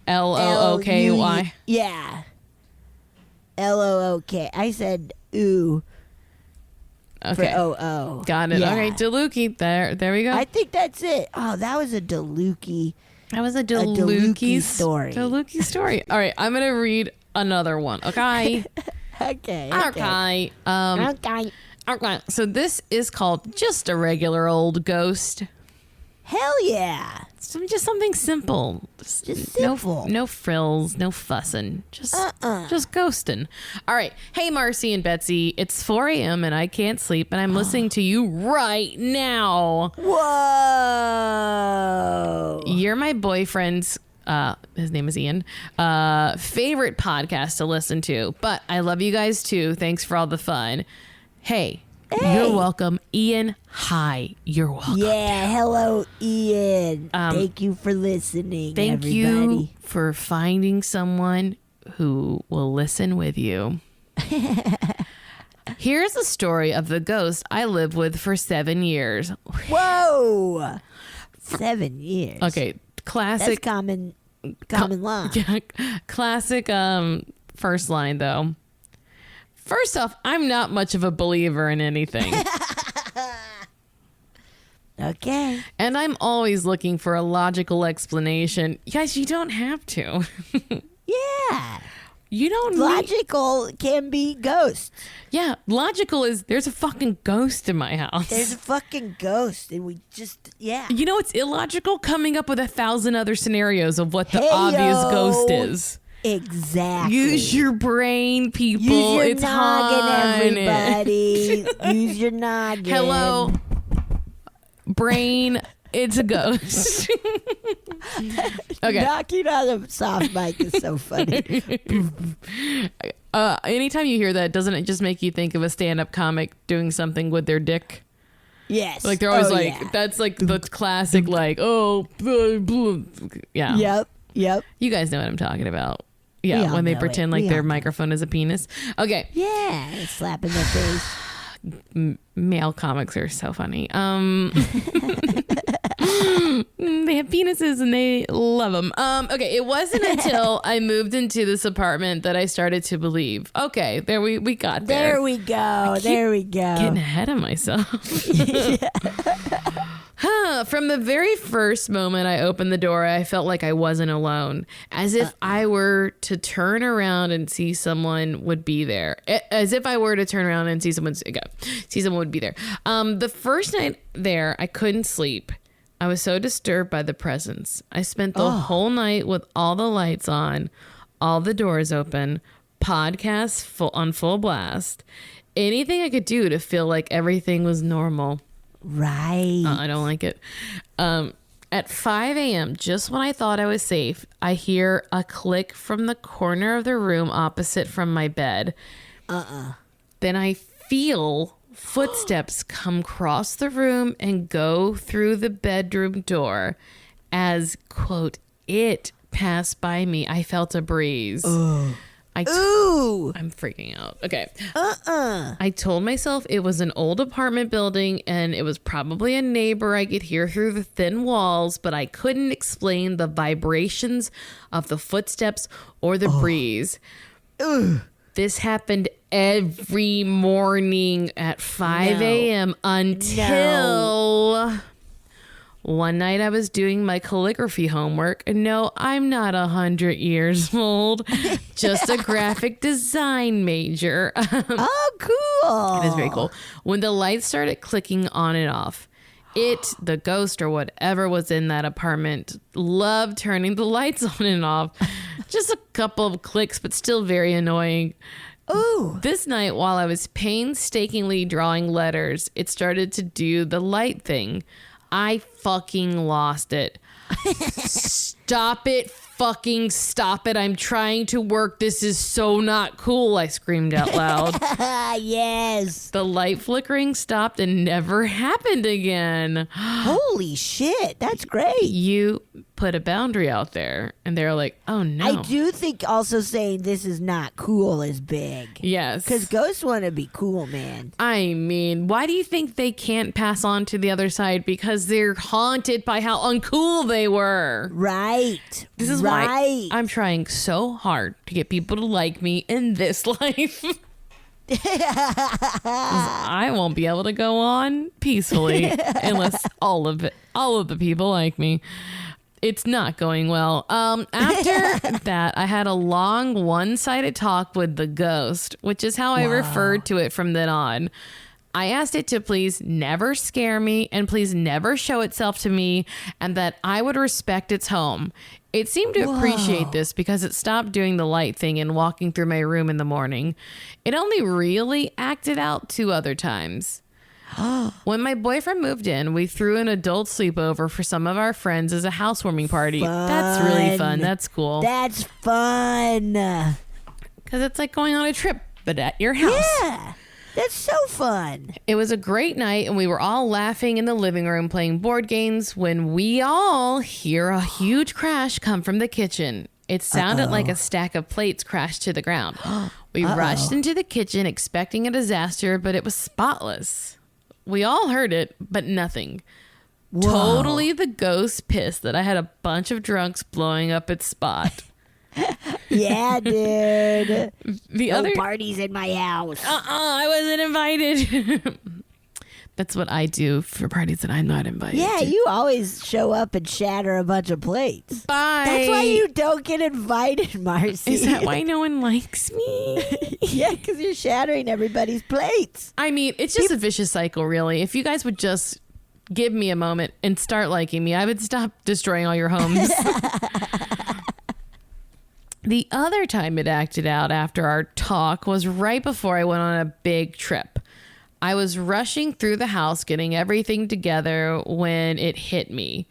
Delooky. Yeah. Look. I said ooh. Okay. For O-O. Got it. Yeah. Okay, Delooky. There we go. I think that's it. Oh, that was a Delooky. That was a Delooky story. Delooky story. All right, I'm going to read another one. Okay. Okay. So this is called Just a Regular Old Ghost. Hell yeah. Just something simple. Just simple. No frills, no fussing. Just ghosting. All right. Hey, Marcy and Betsy. It's 4 a.m. and I can't sleep, and I'm listening to you right now. Whoa. You're my boyfriend's, his name is Ian, favorite podcast to listen to. But I love you guys too. Thanks for all the fun. Hey. You're welcome, Ian. Hi, you're welcome. Yeah, hello, Ian. Thank you for listening. Thank you for finding someone who will listen with you. Here's a story of the ghost I lived with for 7 years. Whoa, 7 years. Okay, classic. That's common law. Yeah, classic. First line though. First off, I'm not much of a believer in anything. Okay. And I'm always looking for a logical explanation. Guys, you don't have to. Yeah. You don't Logical can be ghosts. Yeah, logical is there's a fucking ghost in my house. There's a fucking ghost and we just, yeah. You know, it's illogical coming up with 1,000 other scenarios of what the obvious ghost is. Exactly. Use your brain, people. Use your it's noggin, everybody. Use your noggin. Hello, brain. It's a ghost. Okay. Knocking on a soft mic is so funny. Anytime you hear that, doesn't it just make you think of a stand-up comic doing something with their dick? Yes. Like they're always that's like the classic, like, yeah. Yep. You guys know what I'm talking about. Yeah, when they pretend like their microphone is a penis. Okay. Yeah, slapping their face. Male comics are so funny. They have penises and they love them. Okay, it wasn't until I moved into this apartment that I started to believe. Okay, there we got there. There we go. Getting ahead of myself. From the very first moment I opened the door, I felt like I wasn't alone, as if I were to turn around and see someone would be there. As if I were to turn around and see someone would be there. The first night there, I couldn't sleep. I was so disturbed by the presence. I spent the whole night with all the lights on, all the doors open, podcasts on full blast, anything I could do to feel like everything was normal. Right. I don't like it. At 5 a.m., just when I thought I was safe, I hear a click from the corner of the room opposite from my bed. Then I feel footsteps come across the room and go through the bedroom door. As, quote, it passed by me, I felt a breeze. Ooh. I'm freaking out. Okay. I told myself it was an old apartment building and it was probably a neighbor I could hear through the thin walls, but I couldn't explain the vibrations of the footsteps or the breeze. This happened every morning at 5 a.m. until... One night I was doing my calligraphy homework. No, I'm not 100 years old. Just a graphic design major. Oh, cool. It is very cool. When the lights started clicking on and off, the ghost or whatever was in that apartment, loved turning the lights on and off. Just a couple of clicks, but still very annoying. Ooh. This night, while I was painstakingly drawing letters, it started to do the light thing. I fucking lost it. Stop it. Fucking stop it. I'm trying to work. This is so not cool. I screamed out loud. Yes. The light flickering stopped and never happened again. Holy shit. That's great. You put a boundary out there and they're like, oh no. I do think also saying this is not cool is big. Yes. Because ghosts want to be cool, man. I mean, why do you think they can't pass on to the other side? Because they're haunted by how uncool they were. Right. This is why I'm trying so hard to get people to like me in this life. 'Cause I won't be able to go on peacefully unless all of the people like me. It's not going well. After that, I had a long one-sided talk with the ghost, which is how I referred to it from then on. I asked it to please never scare me and please never show itself to me, and that I would respect its home. It seemed to appreciate this because it stopped doing the light thing and walking through my room in the morning. It only really acted out 2 other times. When my boyfriend moved in, we threw an adult sleepover for some of our friends as a housewarming party. That's really fun. That's cool. That's fun. Because it's like going on a trip, but at your house. Yeah. That's so fun. It was a great night, and we were all laughing in the living room playing board games when we all hear a huge crash come from the kitchen. It sounded like a stack of plates crashed to the ground. We rushed into the kitchen expecting a disaster, but it was spotless. We all heard it, but nothing. Whoa. Totally the ghost pissed that I had a bunch of drunks blowing up its spot. Yeah, dude. The no other parties in my house. I wasn't invited. That's what I do for parties that I'm not invited. Yeah, to. you always show up and shatter a bunch of plates. Bye. That's why you don't get invited, Marcy. Is that why no one likes me? Yeah, because you're shattering everybody's plates. I mean, it's just a vicious cycle, really. If you guys would just give me a moment and start liking me, I would stop destroying all your homes. The other time it acted out after our talk was right before I went on a big trip. I was rushing through the house getting everything together when it hit me.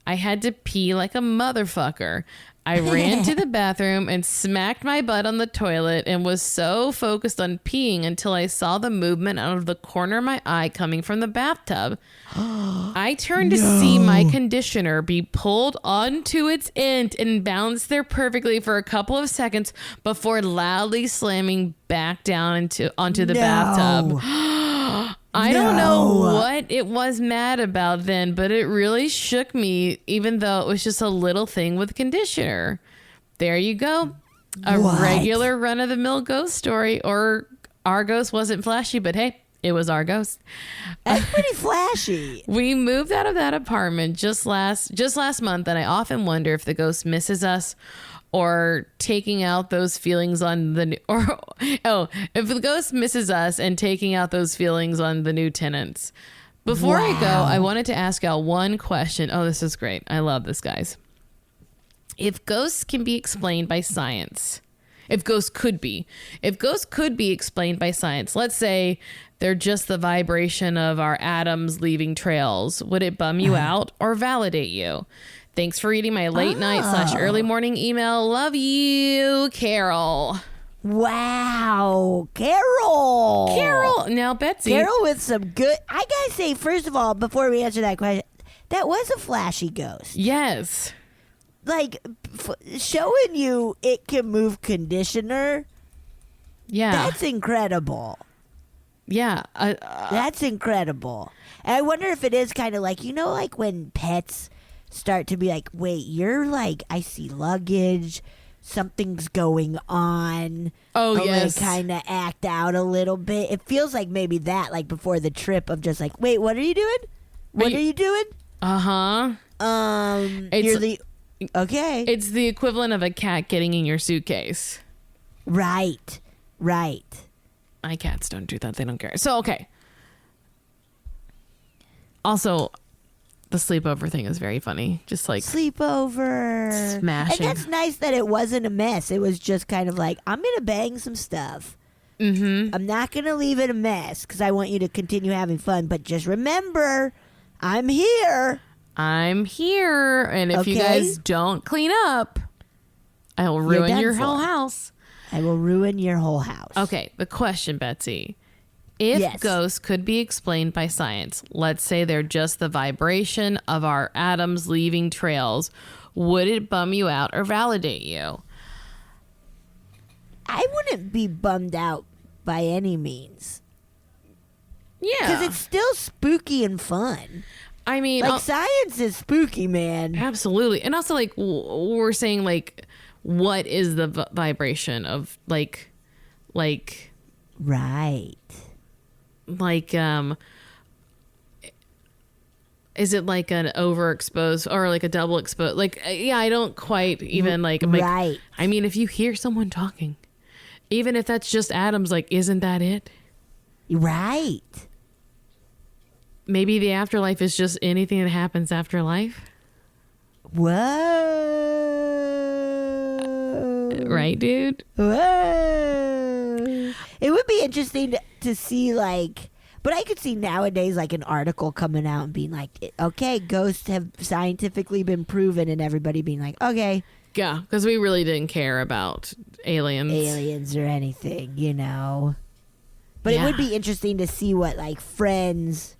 I had to pee like a motherfucker. I ran to the bathroom and smacked my butt on the toilet and was so focused on peeing until I saw the movement out of the corner of my eye coming from the bathtub. I turned to see my conditioner be pulled onto its end and bounce there perfectly for a couple of seconds before loudly slamming back down onto the bathtub. I don't know what it was mad about then, but it really shook me, even though it was just a little thing with conditioner. There you go. A regular run-of-the-mill ghost story, or our ghost wasn't flashy, but hey, it was our ghost. That's pretty flashy. We moved out of that apartment just last month, and I often wonder if the ghost misses us or taking out those feelings on if the ghost misses us and taking out those feelings on the new tenants. Before I go, I wanted to ask y'all one question. Oh, this is great. I love this, guys. If ghosts can be explained by science, if ghosts could be explained by science, let's say they're just the vibration of our atoms leaving trails, would it bum you out or validate you? Thanks for reading my late night / early morning email. Love you, Carol. Wow, Carol. Now, Betsy. Carol with some good. I gotta say, first of all, before we answer that question, that was a flashy ghost. Yes. Like showing you it can move conditioner. Yeah. That's incredible. Yeah. That's incredible. And I wonder if it is kind of like, like when pets start to be like, wait, you're like, I see luggage, something's going on. Oh, yes. They kind of act out a little bit. It feels like maybe that, like before the trip of just like, wait, what are you doing? What are you doing? Uh-huh. Okay. It's the equivalent of a cat getting in your suitcase. Right. My cats don't do that. They don't care. So, okay. Also, the sleepover thing is very funny. Just like sleepover. Smashing. And that's nice that it wasn't a mess. It was just kind of like, I'm going to bang some stuff. Mm-hmm. I'm not going to leave it a mess because I want you to continue having fun. But just remember, I'm here. And if you guys don't clean up, I will ruin your whole house. I will ruin your whole house. Okay, the question, Betsy. If ghosts could be explained by science, let's say they're just the vibration of our atoms leaving trails, would it bum you out or validate you? I wouldn't be bummed out by any means. Yeah. Because it's still spooky and fun. I mean, like science is spooky, man. Absolutely. And also, like, we're saying, like, what is the vibration of, like, right. Like, is it like an overexposed or like a double exposed? Like, yeah, I don't quite even like, I'm right. Like, I mean, if you hear someone talking, even if that's just atoms, like, isn't that it? Right. Maybe the afterlife is just anything that happens after life. Whoa. Right, dude? Whoa. It would be interesting to see, like, but I could see nowadays, like, an article coming out and being like, okay, ghosts have scientifically been proven, and everybody being like, okay. Yeah, because we really didn't care about aliens or anything, But it would be interesting to see what, like, friends...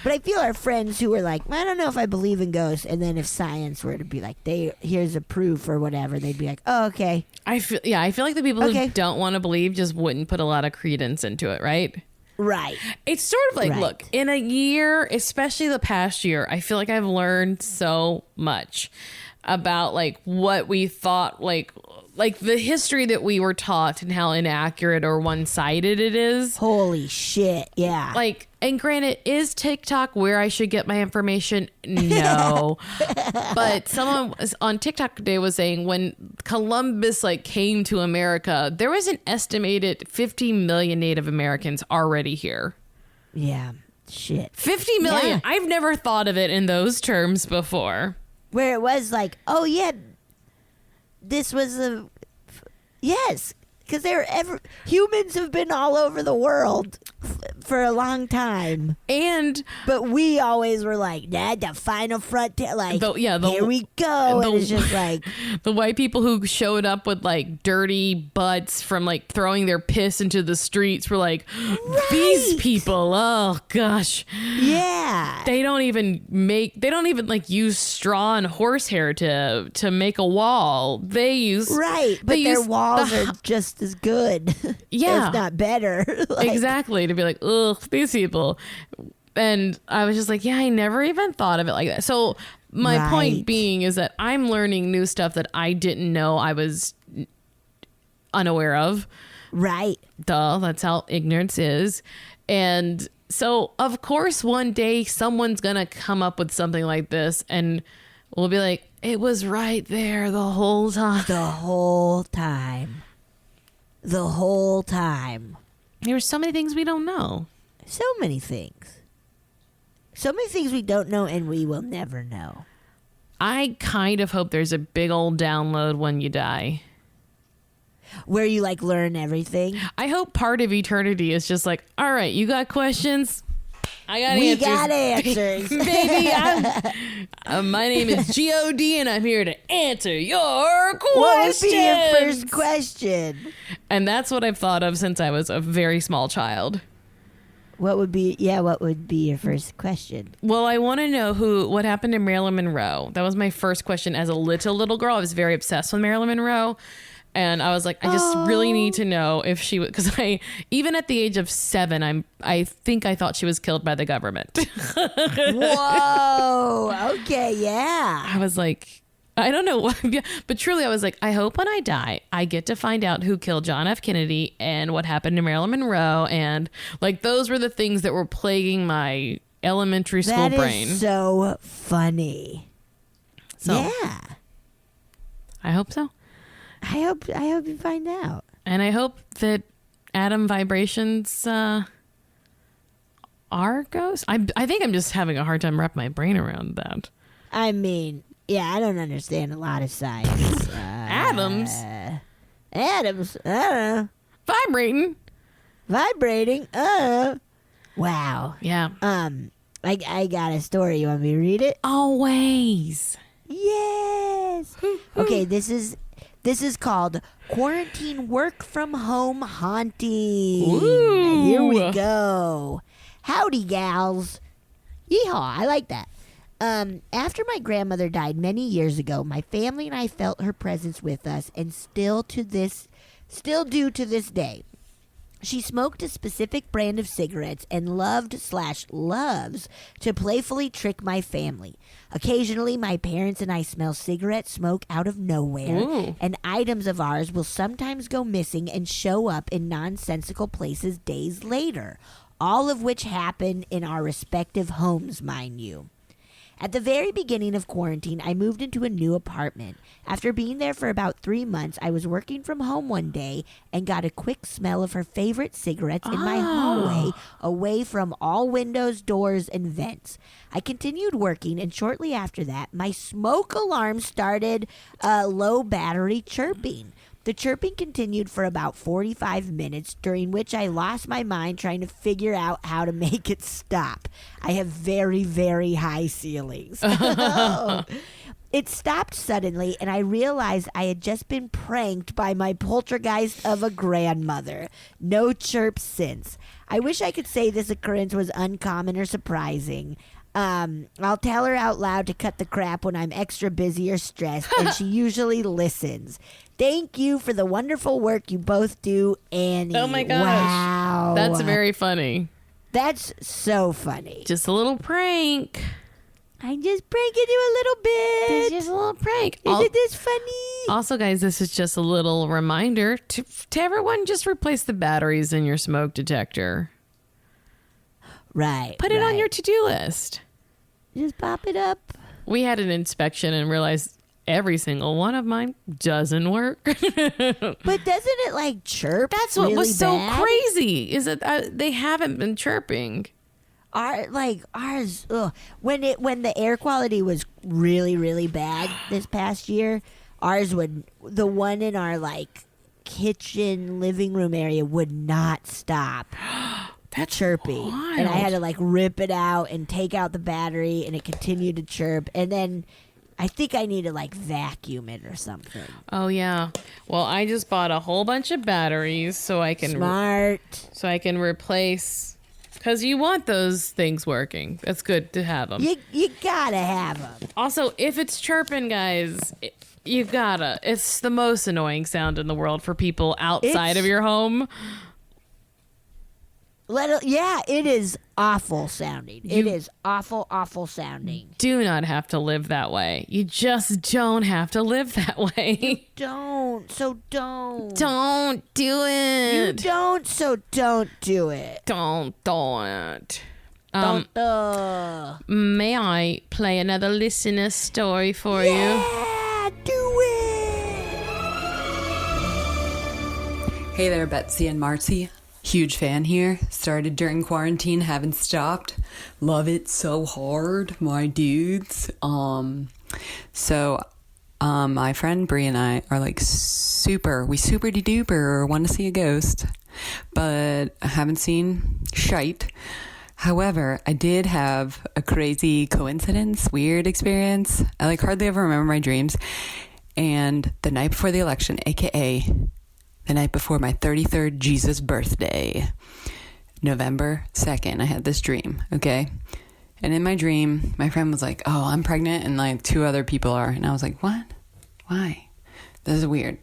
But I feel our friends who were like, I don't know if I believe in ghosts, and then if science were to be like, here's a proof or whatever, they'd be like, oh, okay. I feel like the people who don't want to believe just wouldn't put a lot of credence into it, right? Right. It's sort of like, look, in a year, especially the past year, I feel like I've learned so much about like what we thought, like the history that we were taught and how inaccurate or one-sided it is. Holy shit, yeah. Like, and granted, is TikTok where I should get my information? No. But someone on TikTok today was saying when Columbus came to America, there was an estimated 50 million Native Americans already here. Yeah, shit. 50 million. Yeah. I've never thought of it in those terms before. Where it was like, oh yeah, this was yes, because humans have been all over the world for a long time, but we always were like, the final frontier, here we go, and it's just like the white people who showed up with like dirty butts from like throwing their piss into the streets were like, these people, oh gosh, yeah, they don't even like use straw and horsehair to make a wall. They use but their walls are just as good, if not better. Exactly, to be like, ugh, these people. And I was just like, yeah, I never even thought of it like that. So my point being is that I'm learning new stuff that I didn't know I was unaware of. Right. Duh, that's how ignorance is. And so, of course, one day someone's going to come up with something like this and we'll be like, it was right there the whole time. The whole time. The whole time. There's so many things we don't know. So many things. So many things we don't know and we will never know. I kind of hope there's a big old download when you die. Where you like learn everything. I hope part of eternity is just like, all right, you got questions? I got we answers. got answers. Baby, my name is G.O.D. and I'm here to answer your questions. What would be your first question? And that's what I've thought of since I was a very small child. What would be your first question? Well, I want to know what happened to Marilyn Monroe. That was my first question as a little girl. I was very obsessed with Marilyn Monroe. And I was like, I just really need to know if she was, because even at the age of 7, I think I thought she was killed by the government. Whoa. Okay. Yeah. I was like, I don't know what, but truly I was like, I hope when I die, I get to find out who killed John F. Kennedy and what happened to Marilyn Monroe. And like, those were the things that were plaguing my elementary school brain. That is so funny. So, yeah. I hope so. I hope you find out. And I hope that atom vibrations are ghosts. I think I'm just having a hard time wrapping my brain around that. I mean, yeah, I don't understand a lot of science. Atoms? Atoms? I don't know. Vibrating? Wow. Yeah. I got a story. You want me to read it? Always. Yes. Okay, this is called Quarantine Work from Home Haunting. Ooh. Here we go. Howdy, gals. Yeehaw, I like that. After my grandmother died many years ago, my family and I felt her presence with us and still do to this day. She smoked a specific brand of cigarettes and loves to playfully trick my family. Occasionally, my parents and I smell cigarette smoke out of nowhere, Ooh. and items of ours will sometimes go missing and show up in nonsensical places days later, all of which happen in our respective homes, mind you. At the very beginning of quarantine, I moved into a new apartment. After being there for about 3 months, I was working from home one day and got a quick smell of her favorite cigarettes in my hallway, away from all windows, doors, and vents. I continued working, and shortly after that, my smoke alarm started low battery chirping. The chirping continued for about 45 minutes, during which I lost my mind trying to figure out how to make it stop. I have very, very high ceilings. It stopped suddenly, and I realized I had just been pranked by my poltergeist of a grandmother. No chirp since. I wish I could say this occurrence was uncommon or surprising. I'll tell her out loud to cut the crap when I'm extra busy or stressed, and she usually listens. Thank you for the wonderful work you both do, Annie. Oh my gosh. Wow. That's very funny. That's so funny. Just a little prank. I just pranking you a little bit. It's just a little prank. Isn't this funny? Also, guys, this is just a little reminder to everyone, just replace the batteries in your smoke detector. Right. Put it on your to-do list. Just pop it up. We had an inspection and realized every single one of mine doesn't work. But doesn't it like chirp? That's what really was so bad? crazy, is that they haven't been chirping. Ours, when the air quality was really, really bad this past year, the one in our like kitchen living room area would not stop. That's chirping. wild. And I had to like rip it out and take out the battery, and it continued to chirp. And then I think I need to like vacuum it or something. Oh yeah. Well, I just bought a whole bunch of batteries so I can Smart. Replace, because you want those things working. That's good to have them. You gotta have them. Also, if it's chirping, guys, you gotta. It's the most annoying sound in the world for people outside of your home. It is awful sounding. It is awful sounding. Do not have to live that way. You just don't have to live that way. Don't. Don't do it. You don't, so don't do it. Don't do it. Don't. May I play another listener story for you? Yeah, do it. Hey there, Betsy and Marcy. Huge fan here. Started during quarantine, haven't stopped. Love it so hard, my dudes. So, my friend Brie and I are like super de duper want to see a ghost, but I haven't seen shite. However, I did have a crazy coincidence, weird experience. I like hardly ever remember my dreams. And the night before the election, aka the night before my 33rd Jesus birthday, November 2nd, I had this dream, okay? And in my dream, my friend was like, oh, I'm pregnant, and like 2 other people are. And I was like, what? Why? This is weird.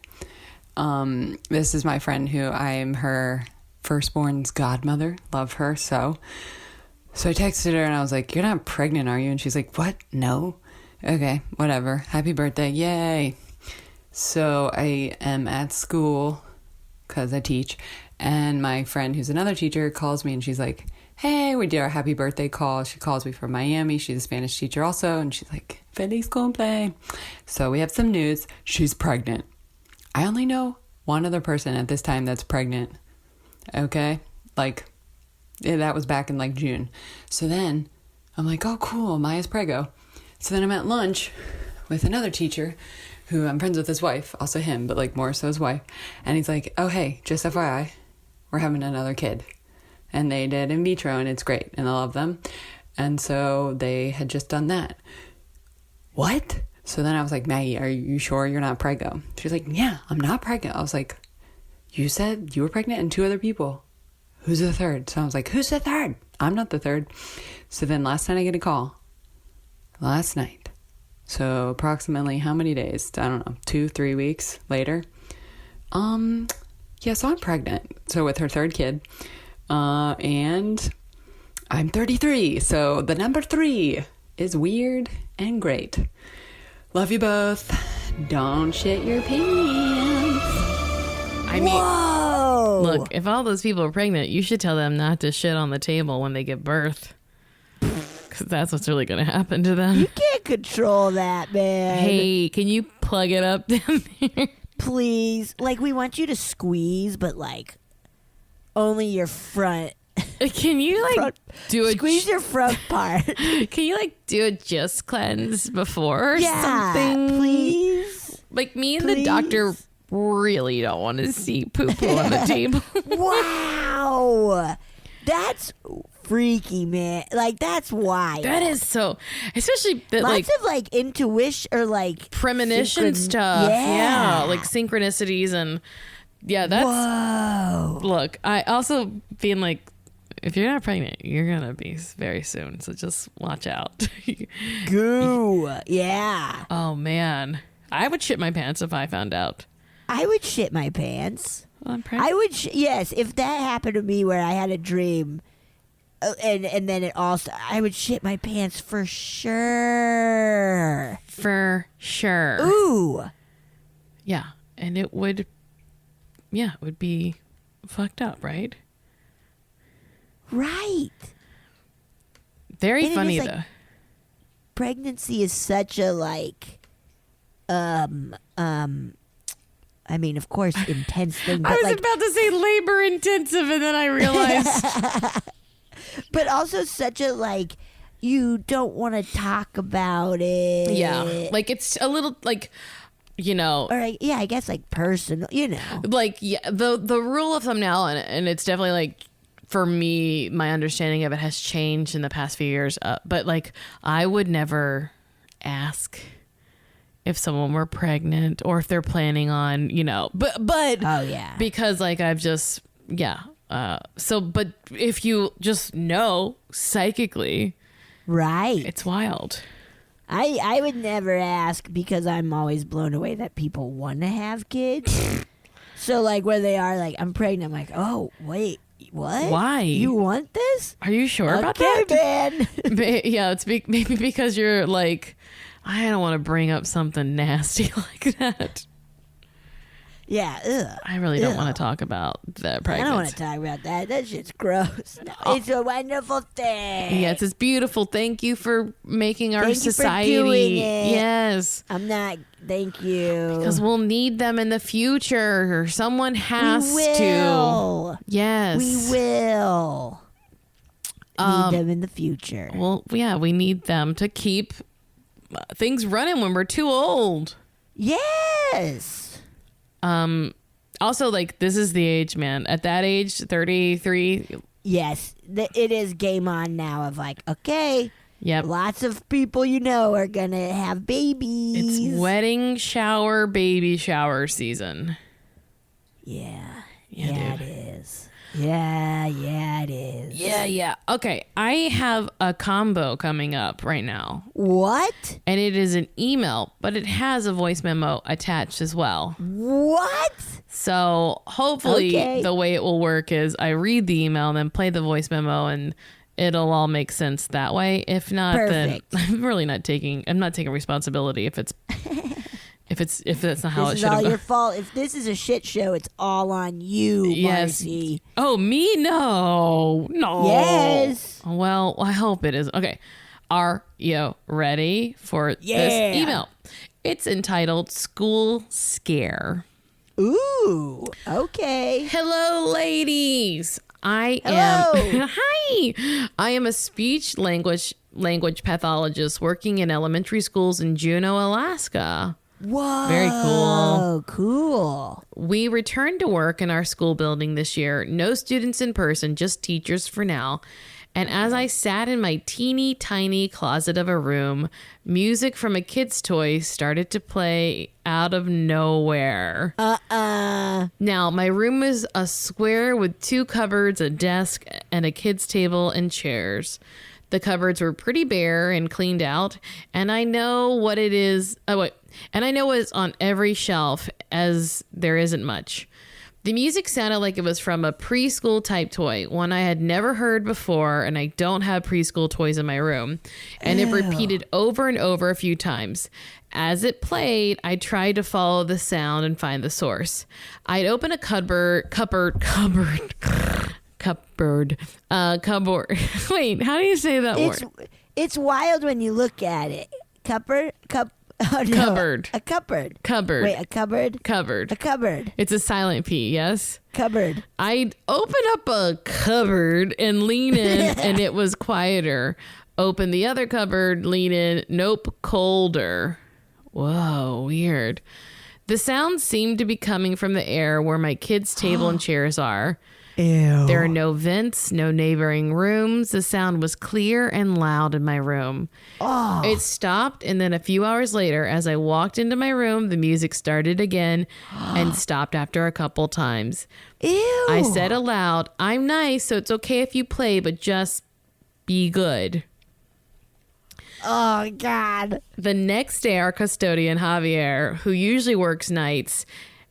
This is my friend who I am her firstborn's godmother. Love her so. So I texted her and I was like, you're not pregnant, are you? And she's like, what? No. Okay, whatever. Happy birthday. Yay. So I am at school because I teach. And my friend who's another teacher calls me and she's like, hey, we did our happy birthday call. She calls me from Miami. She's a Spanish teacher also. And she's like, Feliz cumple. So we have some news. She's pregnant. I only know one other person at this time that's pregnant. Okay? Like, yeah, that was back in like June. So then I'm like, oh, cool. Maya's preggo. So then I'm at lunch with another teacher who I'm friends with his wife, also him, but like more so his wife. And he's like, oh, hey, just FYI, we're having another kid. And they did in vitro and it's great. And I love them. And so they had just done that. What? So then I was like, Maggie, are you sure you're not preggo? She's like, yeah, I'm not pregnant. I was like, you said you were pregnant and 2 other people. Who's the third? So I was like, who's the third? I'm not the third. So then last night I get a call. Last night. So approximately how many days? I don't know, 2-3 weeks later. Yeah, so I'm pregnant. So with her third kid. And I'm 33. So the number 3 is weird and great. Love you both. Don't shit your pants. I mean, Whoa! look, if all those people are pregnant, you should tell them not to shit on the table when they give birth. Because that's what's really going to happen to them. You can't control that, man. Hey, can you plug it up down there? Please. Like, we want you to squeeze, but like, only your front. Can you like squeeze your front part? Can you like do a just cleanse before or something? Please. Like me and the doctor really don't want to see poo-poo on the table. Wow. That's freaky, man. Like, that's wild. That is so, especially that lots of like intuition or like premonition stuff. Yeah. Like synchronicities and that's. Whoa. Look, I also being like, if you're not pregnant, you're gonna be very soon. So just watch out. Goo. Yeah. Oh man, I would shit my pants if I found out. I would shit my pants. Well, I'm pregnant. I would. Yes, if that happened to me, where I had a dream, and then it also, I would shit my pants for sure. For sure. Ooh. Yeah, and it would. Yeah, it would be fucked up, right? Right. Very and funny like, though. Pregnancy is such a like, I mean, of course, intense thing. But I was like, about to say labor intensive, and then I realized. But also such a like, you don't want to talk about it. Yeah, like it's a little like. You know, or like, yeah, I guess like personal, you know, like the rule of thumb now, and it's definitely like for me, my understanding of it has changed in the past few years. But like, I would never ask if someone were pregnant or if they're planning on, you know, but oh yeah, because like I've just so but if you just know psychically, right, it's wild. I would never ask because I'm always blown away that people want to have kids. So like when they are like, I'm pregnant, I'm like, oh wait, what? Why? You want this? Are you sure about okay, that? man. Yeah, it's maybe because you're like, I don't want to bring up something nasty like that. Yeah, ugh. I really don't want to talk about the pregnancy. I don't want to talk about that. That shit's gross. No, it's a wonderful thing. Yes, it's beautiful. Thank you for making our Thank society. you for doing it. Yes. I'm not. Thank you. Because we'll need them in the future. Or someone has to. Yes. We will. Need them in the future. Well, yeah, we need them to keep things running when we're too old. Yes. Also, like, this is the age, man. At that age, 33. Yes, it is game on now of like, okay, Yep. lots of people are going to have babies. It's wedding shower, baby shower season. Yeah. Yeah, Yeah, dude. it is. Yeah, it is. Yeah. Okay, I have a combo coming up right now. What? And it is an email, but it has a voice memo attached as well. What? So hopefully Okay. the way it will work is I read the email and then play the voice memo, and it'll all make sense that way. If not, Perfect. then I'm not taking responsibility if it's if that's not how This it is should have all gone. your fault. If this is a shit show, it's all on you, Yes. Marcy. Oh, me? No. Yes. Well, I hope it is. Okay. Are you ready for Yeah. this email? It's entitled School Scare. Ooh, okay. Hello, ladies. I Hello. am Hi. I am a speech language pathologist working in elementary schools in Juneau, Alaska. Whoa. Very cool. Cool. We returned to work in our school building this year. No students in person, just teachers for now. And as I sat in my teeny tiny closet of a room, music from a kid's toy started to play out of nowhere. Now, my room is a square with 2 cupboards, a desk, and a kid's table and chairs. The cupboards were pretty bare and cleaned out, and I know what it is. And I know what is on every shelf, as there isn't much. The music sounded like it was from a preschool type toy, one I had never heard before, and I don't have preschool toys in my room. And it repeated over and over a few times. As it played, I tried to follow the sound and find the source. I'd open a cupboard. Wait, how do you say that word? It's wild when you look at it. Cupboard. Oh, no. Cupboard. A cupboard. Cupboard. Wait, a cupboard. Cupboard. A cupboard. It's a silent P, yes? Cupboard. I'd open up a cupboard and lean in, and it was quieter. Open the other cupboard, lean in. Nope, colder. Whoa, weird. The sound seemed to be coming from the air where my kids' table and chairs are. Ew. There are no vents, no neighboring rooms. The sound was clear and loud in my room. Oh. It stopped, and then a few hours later, as I walked into my room, the music started again and stopped after a couple times. Ew. I said aloud, "I'm nice, so it's okay if you play, but just be good." Oh, God. The next day, our custodian, Javier, who usually works nights,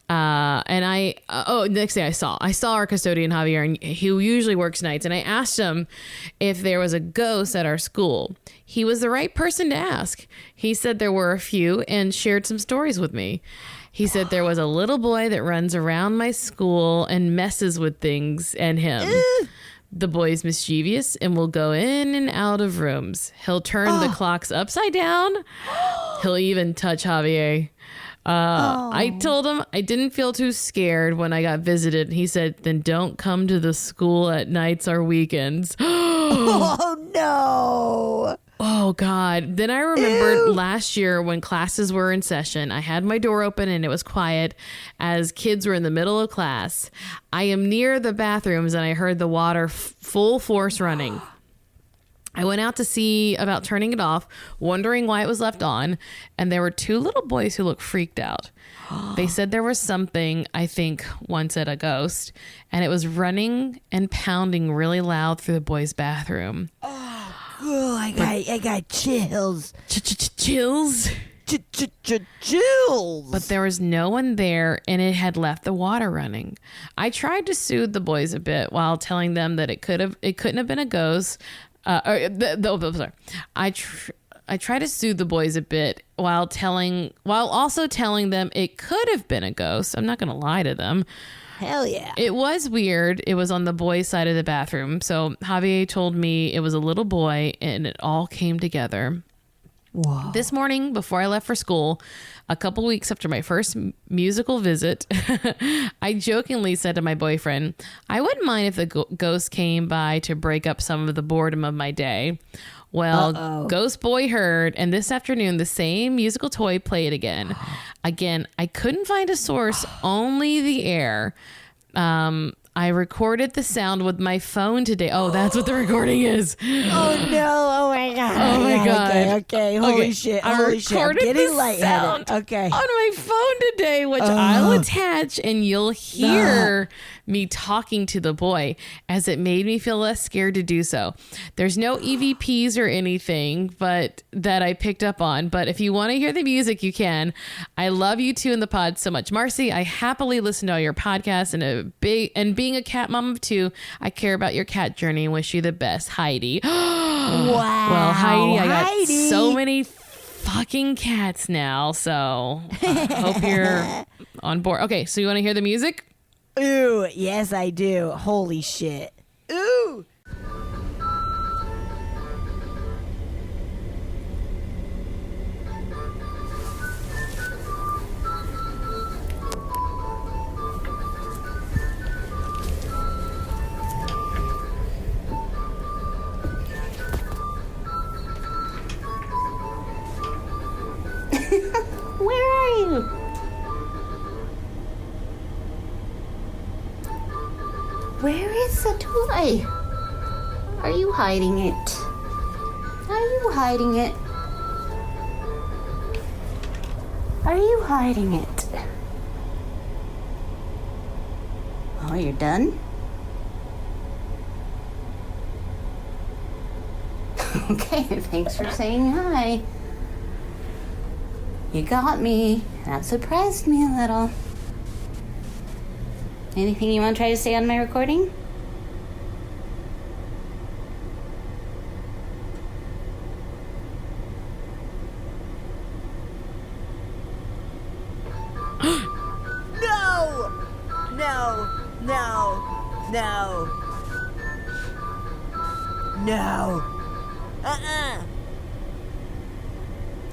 next day I saw our custodian Javier, and who usually works nights, and I asked him if there was a ghost at our school. He was the right person to ask. He said there were a few and shared some stories with me. He said there was a little boy that runs around my school and messes with things and him. The boy's mischievous and will go in and out of rooms. He'll turn the clocks upside down. He'll even touch Javier. I told him I didn't feel too scared when I got visited. He said, "Then don't come to the school at nights or weekends." Oh, no. Oh, God. Then I remembered last year when classes were in session, I had my door open and it was quiet as kids were in the middle of class. I am near the bathrooms and I heard the water full force running. I went out to see about turning it off, wondering why it was left on, and there were 2 little boys who looked freaked out. They said there was something, I think one said a ghost, and it was running and pounding really loud through the boys' bathroom. Oh, I got chills. Chills? Chills. But there was no one there, and it had left the water running. I tried to soothe the boys a bit while telling them that it couldn't have been a ghost. Sorry. I try to soothe the boys a bit while also telling them it could have been a ghost. I'm not going to lie to them. Hell yeah. It was weird. It was on the boys' side of the bathroom. So Javier told me it was a little boy, and it all came together. Whoa. This morning, before I left for school, a couple weeks after my first musical visit, I jokingly said to my boyfriend, I wouldn't mind if the ghost came by to break up some of the boredom of my day. Well, Ghost Boy heard, and this afternoon the same musical toy played again. Again, I couldn't find a source, only the air. I recorded the sound with my phone today. Oh, that's what the recording is. Oh no! Oh my god! Oh my god! Okay. Holy shit! Holy shit! I'm getting lightheaded. Okay. On my phone today, which I'll attach, and you'll hear me talking to the boy, as it made me feel less scared to do so. There's no EVPs or anything, but that I picked up on. But if you want to hear the music, you can. I love you two in the pod so much, Marcy. I happily listen to all your podcasts, and being a cat mom of 2, I care about your cat journey and wish you the best, Heidi. Wow. Well, Heidi, I got so many fucking cats now, so I hope you're on board. Okay, so you want to hear the music? Ooh, yes, I do. Holy shit. Ooh. Where are you? Where is the toy? Are you hiding it? Are you hiding it? Are you hiding it? Oh, you're done? Okay, thanks for saying hi. You got me. That surprised me a little. Anything you want to try to say on my recording? No! No! No! No! No!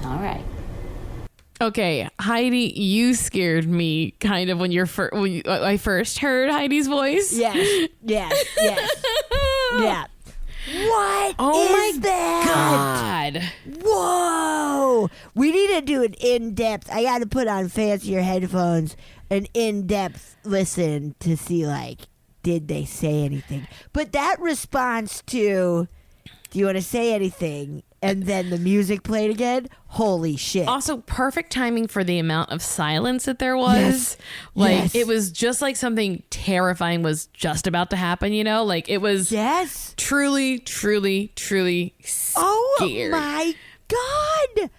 All right. Okay, Heidi, you scared me kind of when I first heard Heidi's voice. Yes. Yeah. What is that? God. Whoa! We need to do an in-depth. I got to put on fancier headphones. An in-depth listen to see, like, did they say anything? But that response to, do you want to say anything? And then the music played again. Holy shit. Also, perfect timing for the amount of silence that there was. Yes. It was just like something terrifying was just about to happen, you know? Like, it was truly, truly, truly scared. Oh, my God.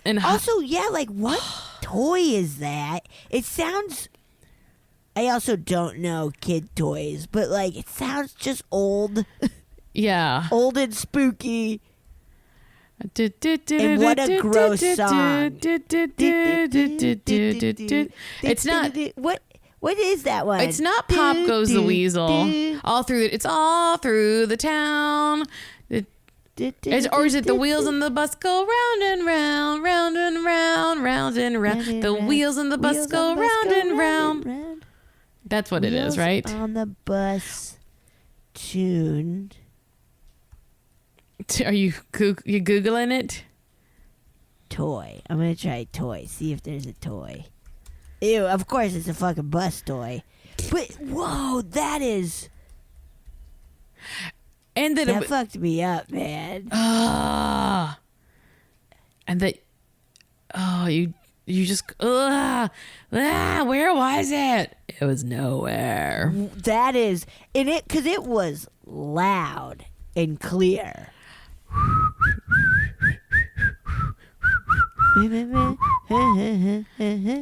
And also, yeah, like, what toy is that? It sounds... I also don't know kid toys, but, like, it sounds just old. Yeah. Old and spooky. And what a gross song. It's not. What is that one? It's not Pop Goes the Weasel. It's all through the town. Or is it the wheels on the bus go round and round, round and round, round and round. The wheels on the bus go round and round. That's what it is, right? On the bus tuned. Are you Googling it? Toy. I'm going to try toy. See if there's a toy. Ew, of course it's a fucking bus toy. But, whoa, that is... And then that fucked me up, man. And that... Oh, you just... where was it? It was nowhere. That is... Because it was loud and clear.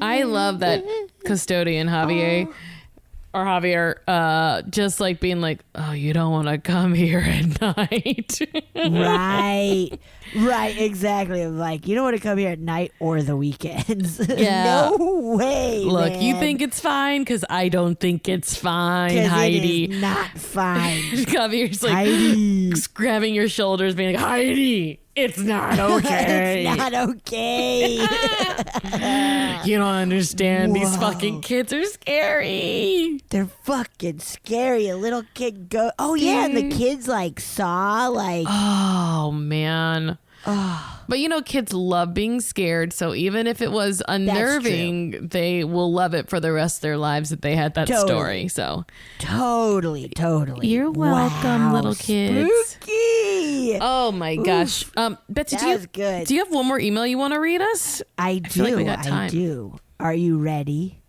I love that custodian Javier just like being like, oh, you don't want to come here at night. right, exactly. Like, you don't want to come here at night or the weekends. Yeah. No way. Look, man. you think it's fine because I don't think it's fine, Heidi. It is not fine. Javier's like Heidi. grabbing your shoulders, being like, Heidi. It's not okay. It's not okay. You don't understand. These fucking kids are scary. They're fucking scary. A little kid go. Oh yeah, and the kids like saw like. Oh man. But kids love being scared. So even if it was unnerving, they will love it for the rest of their lives that they had that story. So totally. You're welcome, little kids. Spooky. Oh my gosh. Betsy, good. Do you have one more email you want to read us? I do. feel like we got time. I do. Are you ready?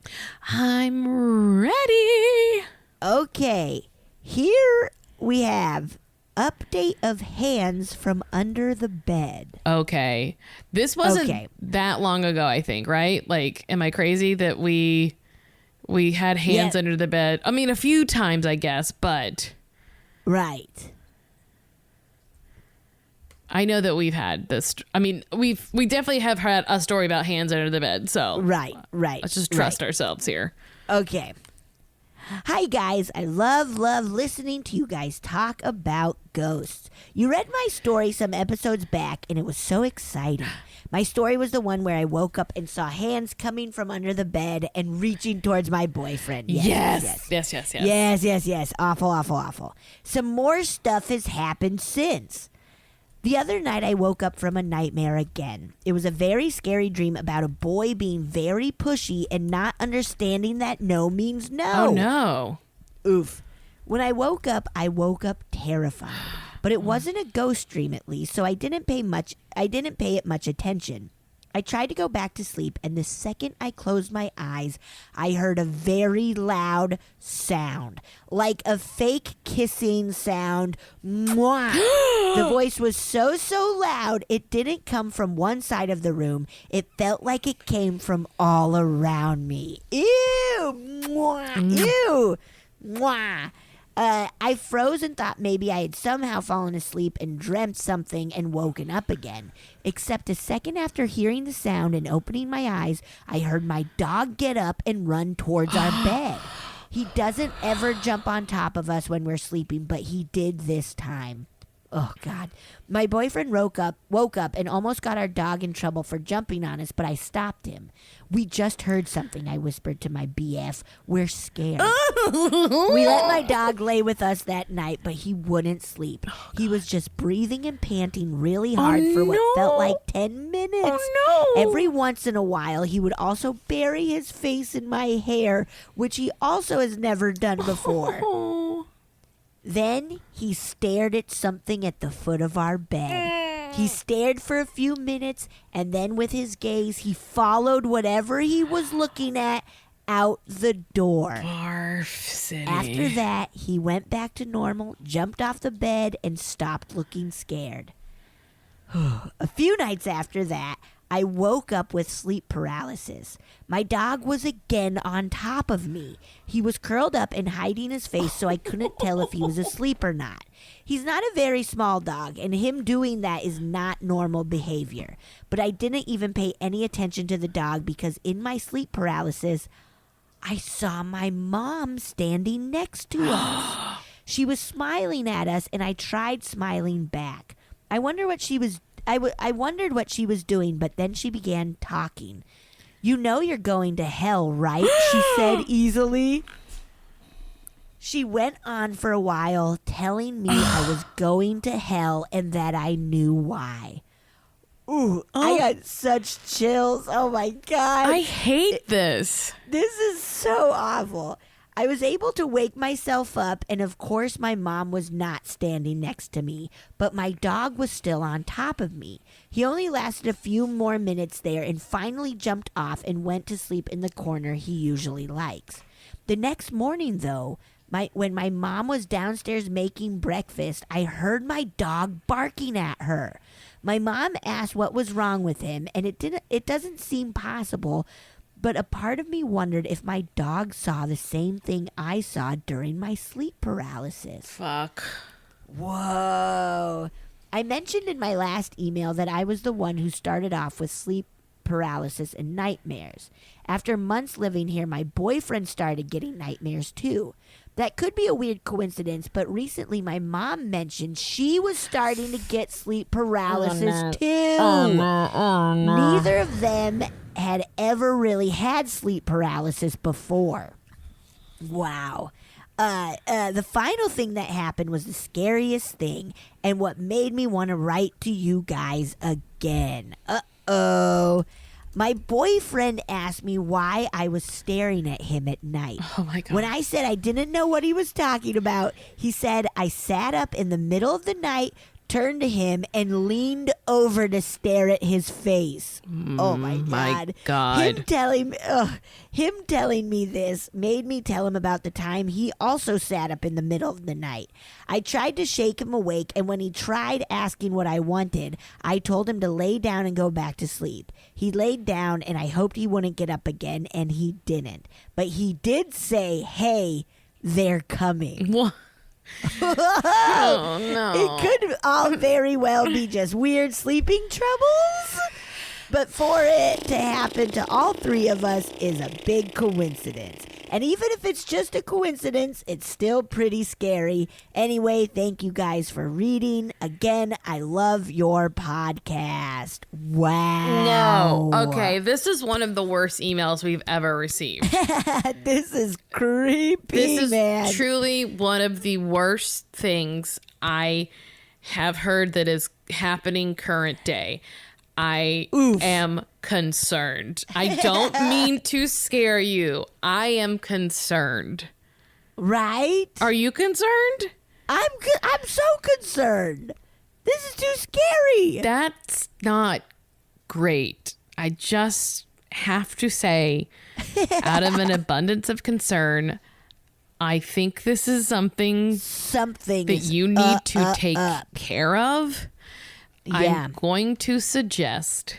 I'm ready. Okay. Here we have update of hands from under the bed. Okay. This wasn't that long ago, I think, right? Like, am I crazy that we had hands under the bed? I mean, a few times, I guess, but right. I know that we've had this. I mean, we definitely have had a story about hands under the bed. So right. Let's just trust ourselves here. Okay. Hi guys, I love listening to you guys talk about ghosts. You read my story some episodes back and it was so exciting. My story was the one where I woke up and saw hands coming from under the bed and reaching towards my boyfriend. Yes. Yes. Awful. Some more stuff has happened since. The other night, I woke up from a nightmare again. It was a very scary dream about a boy being very pushy and not understanding that no means no. Oh, no. Oof. When I woke up terrified. But it wasn't a ghost dream, at least, so I didn't pay it much attention. I tried to go back to sleep, and the second I closed my eyes, I heard a very loud sound, like a fake kissing sound. Mwah! The voice was so loud, it didn't come from one side of the room. It felt like it came from all around me. Ew! Mwah! Ew! Mwah! I froze and thought maybe I had somehow fallen asleep and dreamt something and woken up again. Except a second after hearing the sound and opening my eyes, I heard my dog get up and run towards our bed. He doesn't ever jump on top of us when we're sleeping, but he did this time. Oh, God. My boyfriend woke up and almost got our dog in trouble for jumping on us, but I stopped him. We just heard something, I whispered to my BF. We're scared. We let my dog lay with us that night, but he wouldn't sleep. He was just breathing and panting really hard for what felt like 10 minutes. Oh, no. Every once in a while, he would also bury his face in my hair, which he also has never done before. Then he stared at something at the foot of our bed. He stared for a few minutes, and then with his gaze, he followed whatever he was looking at out the door. Barf City. After that, he went back to normal, jumped off the bed, and stopped looking scared. A few nights after that, I woke up with sleep paralysis. My dog was again on top of me. He was curled up and hiding his face so I couldn't tell if he was asleep or not. He's not a very small dog, and him doing that is not normal behavior. But I didn't even pay any attention to the dog because in my sleep paralysis, I saw my mom standing next to us. She was smiling at us, and I tried smiling back. I wondered what she was doing, but then she began talking. You know you're going to hell, right? She said easily. She went on for a while, telling me I was going to hell and that I knew why. Ooh, I got such chills. Oh my God. I hate this. This is so awful. I was able to wake myself up, and of course my mom was not standing next to me, but my dog was still on top of me. He only lasted a few more minutes there and finally jumped off and went to sleep in the corner he usually likes. The next morning, though, when my mom was downstairs making breakfast, I heard my dog barking at her. My mom asked what was wrong with him, and it doesn't seem possible, but a part of me wondered if my dog saw the same thing I saw during my sleep paralysis. Fuck. Whoa. I mentioned in my last email that I was the one who started off with sleep paralysis and nightmares. After months living here, my boyfriend started getting nightmares too. That could be a weird coincidence, but recently my mom mentioned she was starting to get sleep paralysis too. Neither of them had ever really had sleep paralysis before. Wow. The final thing that happened was the scariest thing and what made me want to write to you guys again. Uh-oh. My boyfriend asked me why I was staring at him at night. Oh, my God. When I said I didn't know what he was talking about, he said I sat up in the middle of the night, turned to him, and leaned over to stare at his face. Oh, my God. Him telling me this made me tell him about the time he also sat up in the middle of the night. I tried to shake him awake, and when he tried asking what I wanted, I told him to lay down and go back to sleep. He laid down, and I hoped he wouldn't get up again, and he didn't. But he did say, "Hey, they're coming." What? Oh, no. It could all very well be just weird sleeping troubles, but for it to happen to all three of us is a big coincidence. And even if it's just a coincidence, it's still pretty scary. Anyway, thank you guys for reading. Again, I love your podcast. Wow. No. Okay, this is one of the worst emails we've ever received. This is creepy, This is truly one of the worst things I have heard that is happening current day. I am concerned. I don't mean to scare you. I am concerned. Right? Are you concerned? I'm so concerned. This is too scary. That's not great. I just have to say, out of an abundance of concern, I think this is something that you need to take care of. Yeah. I'm going to suggest,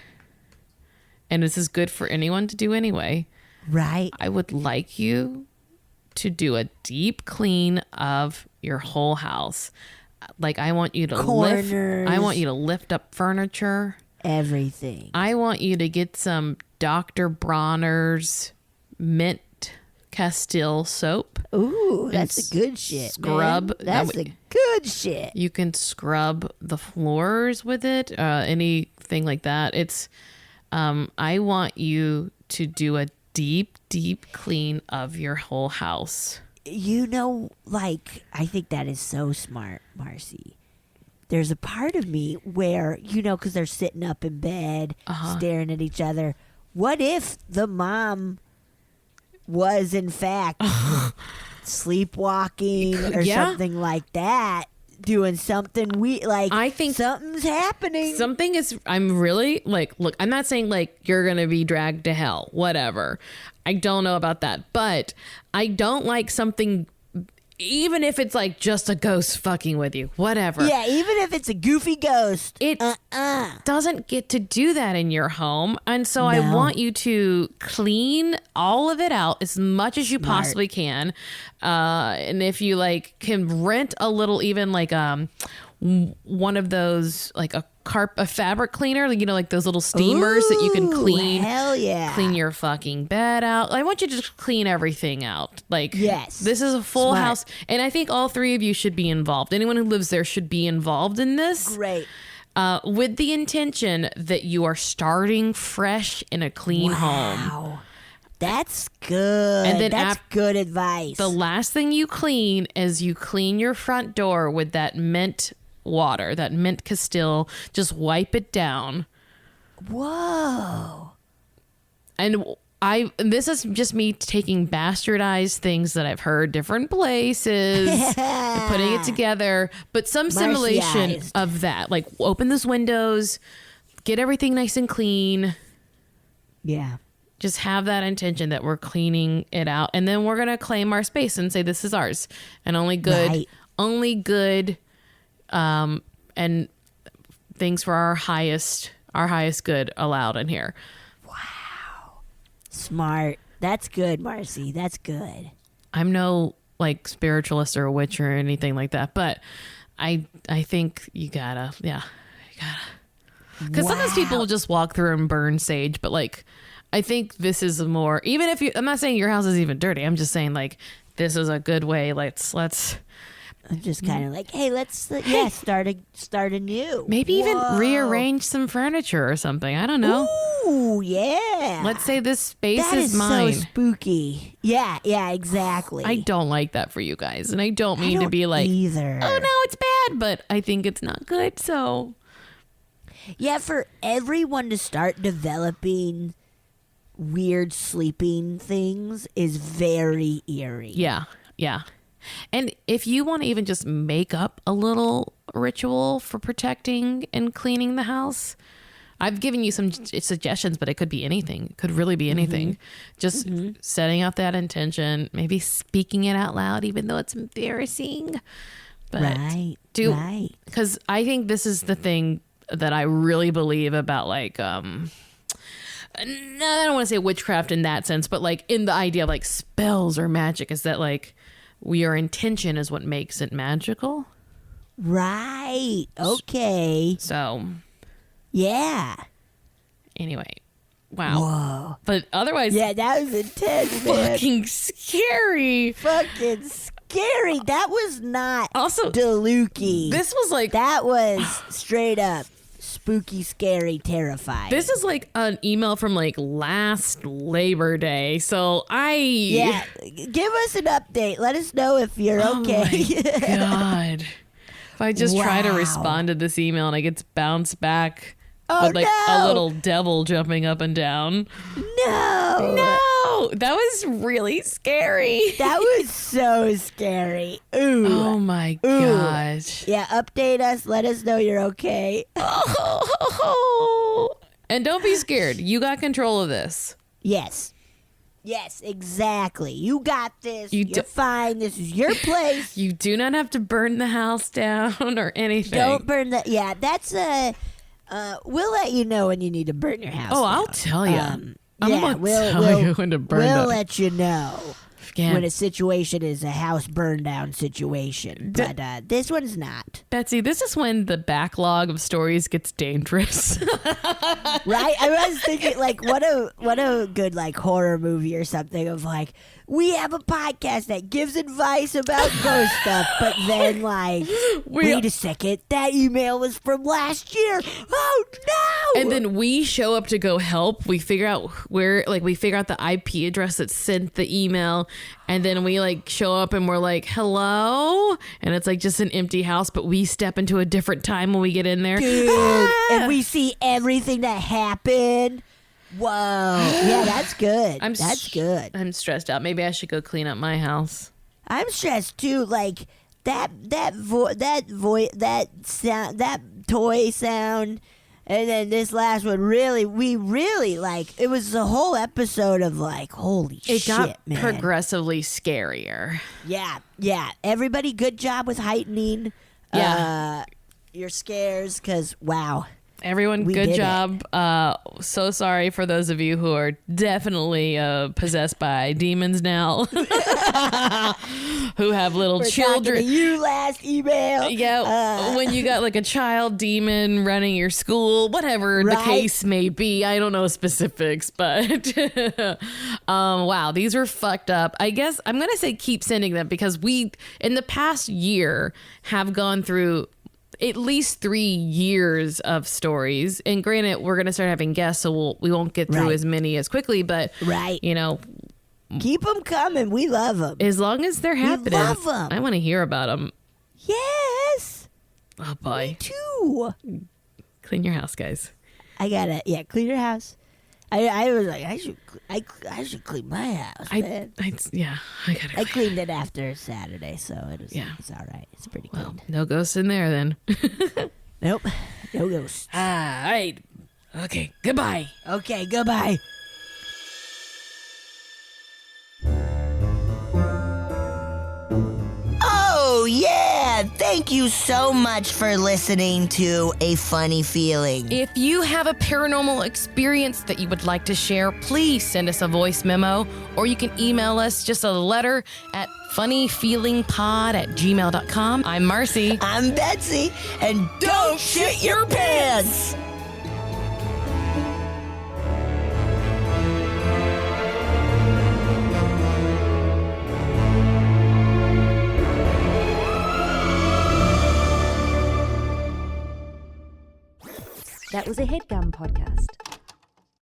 and this is good for anyone to do anyway. Right. I would like you to do a deep clean of your whole house. Like I want you to lift up furniture. Everything. I want you to get some Dr. Bronner's mint Castile soap. Ooh, that's the good shit. Scrub. Man. That's the good shit. You can scrub the floors with it, anything like that. It's, I want you to do a deep, deep clean of your whole house. You know, like, I think that is so smart, Marcy. There's a part of me where, you know, because they're sitting up in bed, staring at each other. What if the mom was in fact sleepwalking or something like that, doing something I think something's happening. Something is, I'm really like, look, I'm not saying like you're going to be dragged to hell, whatever. I don't know about that, but I don't like something, even if it's like just a ghost fucking with you, whatever. Yeah, even if it's a goofy ghost. It doesn't get to do that in your home. And so I want you to clean all of it out as much as you possibly can. And if you like can rent a little, even like one of those, like a fabric cleaner, you know, like those little steamers that you can clean. Hell yeah. Clean your fucking bed out. I want you to just clean everything out. Like, yes, this is a full house. And I think all three of you should be involved. Anyone who lives there should be involved in this. Great. With the intention that you are starting fresh in a clean home. That's good. And then that's good advice. The last thing you clean is you clean your front door with that mint water, that mint Castile. Just wipe it down. Whoa. And this is just me taking bastardized things that I've heard different places and putting it together, but some simulation of that. Like, open those windows, get everything nice and clean. Yeah. Just have that intention that we're cleaning it out, and then we're gonna claim our space and say this is ours, and only good, and things for our highest good allowed in here. Wow, smart. That's good, Marcy. That's good. I'm no like spiritualist or a witch or anything like that, but I think you gotta. Because sometimes people will just walk through and burn sage, but like, I think this is more, even if I'm not saying your house is even dirty. I'm just saying like, this is a good way. Let's. I'm just kind of like, hey, let's start anew. Maybe even rearrange some furniture or something. I don't know. Ooh, yeah. Let's say this space That is mine. so spooky. Yeah, exactly. I don't like that for you guys, and I don't mean to be like, either. oh no, it's bad, but I think it's not good. So yeah, for everyone to start developing weird sleeping things is very eerie. yeah. And if you want to even just make up a little ritual for protecting and cleaning the house, I've given you some suggestions, but it could be anything. It could really be anything. Just setting out that intention, maybe speaking it out loud, even though it's embarrassing. But right. Because I think this is the thing that I really believe about like, no, I don't want to say witchcraft in that sense, but like in the idea of like spells or magic is that like, your intention is what makes it magical. Right. Okay. So. Yeah. Anyway. Wow. Whoa. But otherwise. Yeah, that was intense, man. Fucking scary. Fucking scary. That was not also Delooky. This was like. That was straight up spooky, scary, terrifying. This is like an email from like last Labor Day. So Yeah, give us an update. Let us know if you're okay. My God. If I just try to respond to this email and I get bounced back with like a little devil jumping up and down. No, that was really scary. That was so scary. Ooh. Oh my gosh. Yeah, update us. Let us know you're okay. And don't be scared. You got control of this. Yes, exactly. You got this. You're fine. This is your place. You do not have to burn the house down or anything. Don't burn the. Yeah, that's we'll let you know when you need to burn your house. I'll tell you. We'll tell you when to burn We'll let you know Yeah. when a situation is a house burn down situation. But this one's not. Betsy, this is when the backlog of stories gets dangerous. Right? I was thinking like what a good like horror movie or something of like we have a podcast that gives advice about ghost stuff, but then like wait a second, that email was from last year. Oh no. And then we show up to go help. We figure out we figure out the IP address that sent the email, and then we like show up and we're like, hello, and it's like just an empty house, but we step into a different time when we get in there. Dude, and we see everything that happened. Whoa. Yeah, that's good. That's good. I'm stressed out. Maybe I should go clean up my house. I'm stressed too. Like that sound, that toy sound, and then this last one we really like. It was a whole episode of like, holy shit, It got man. progressively scarier. Yeah. Everybody, good job with heightening your scares, because wow. Everyone, good job. So sorry for those of you who are definitely possessed by demons now, who have little children. Talking to you last email. Yeah, when you got like a child demon running your school, whatever the case may be. I don't know specifics, but wow, these were fucked up. I guess I'm gonna say keep sending them, because we in the past year have gone through at least 3 years of stories. And granted, we're going to start having guests, so we won't get through as many as quickly, but you know, keep them coming. We love them. As long as they're happening. We love them. I want to hear about them. Yes. Oh boy. Me too. Clean your house, guys. I gotta, clean your house. I was like, I should clean my house, man. I gotta. I cleaned it after Saturday, so it's all right. It's pretty clean. No ghosts in there then. Nope, no ghosts. All right. Okay. Goodbye. Okay, goodbye. Oh, yeah! Thank you so much for listening to A Funny Feeling. If you have a paranormal experience that you would like to share, please send us a voice memo, or you can email us just a letter at funnyfeelingpod@gmail.com. I'm Marcy. I'm Betsy, and don't shit your pants! That was a HeadGum podcast.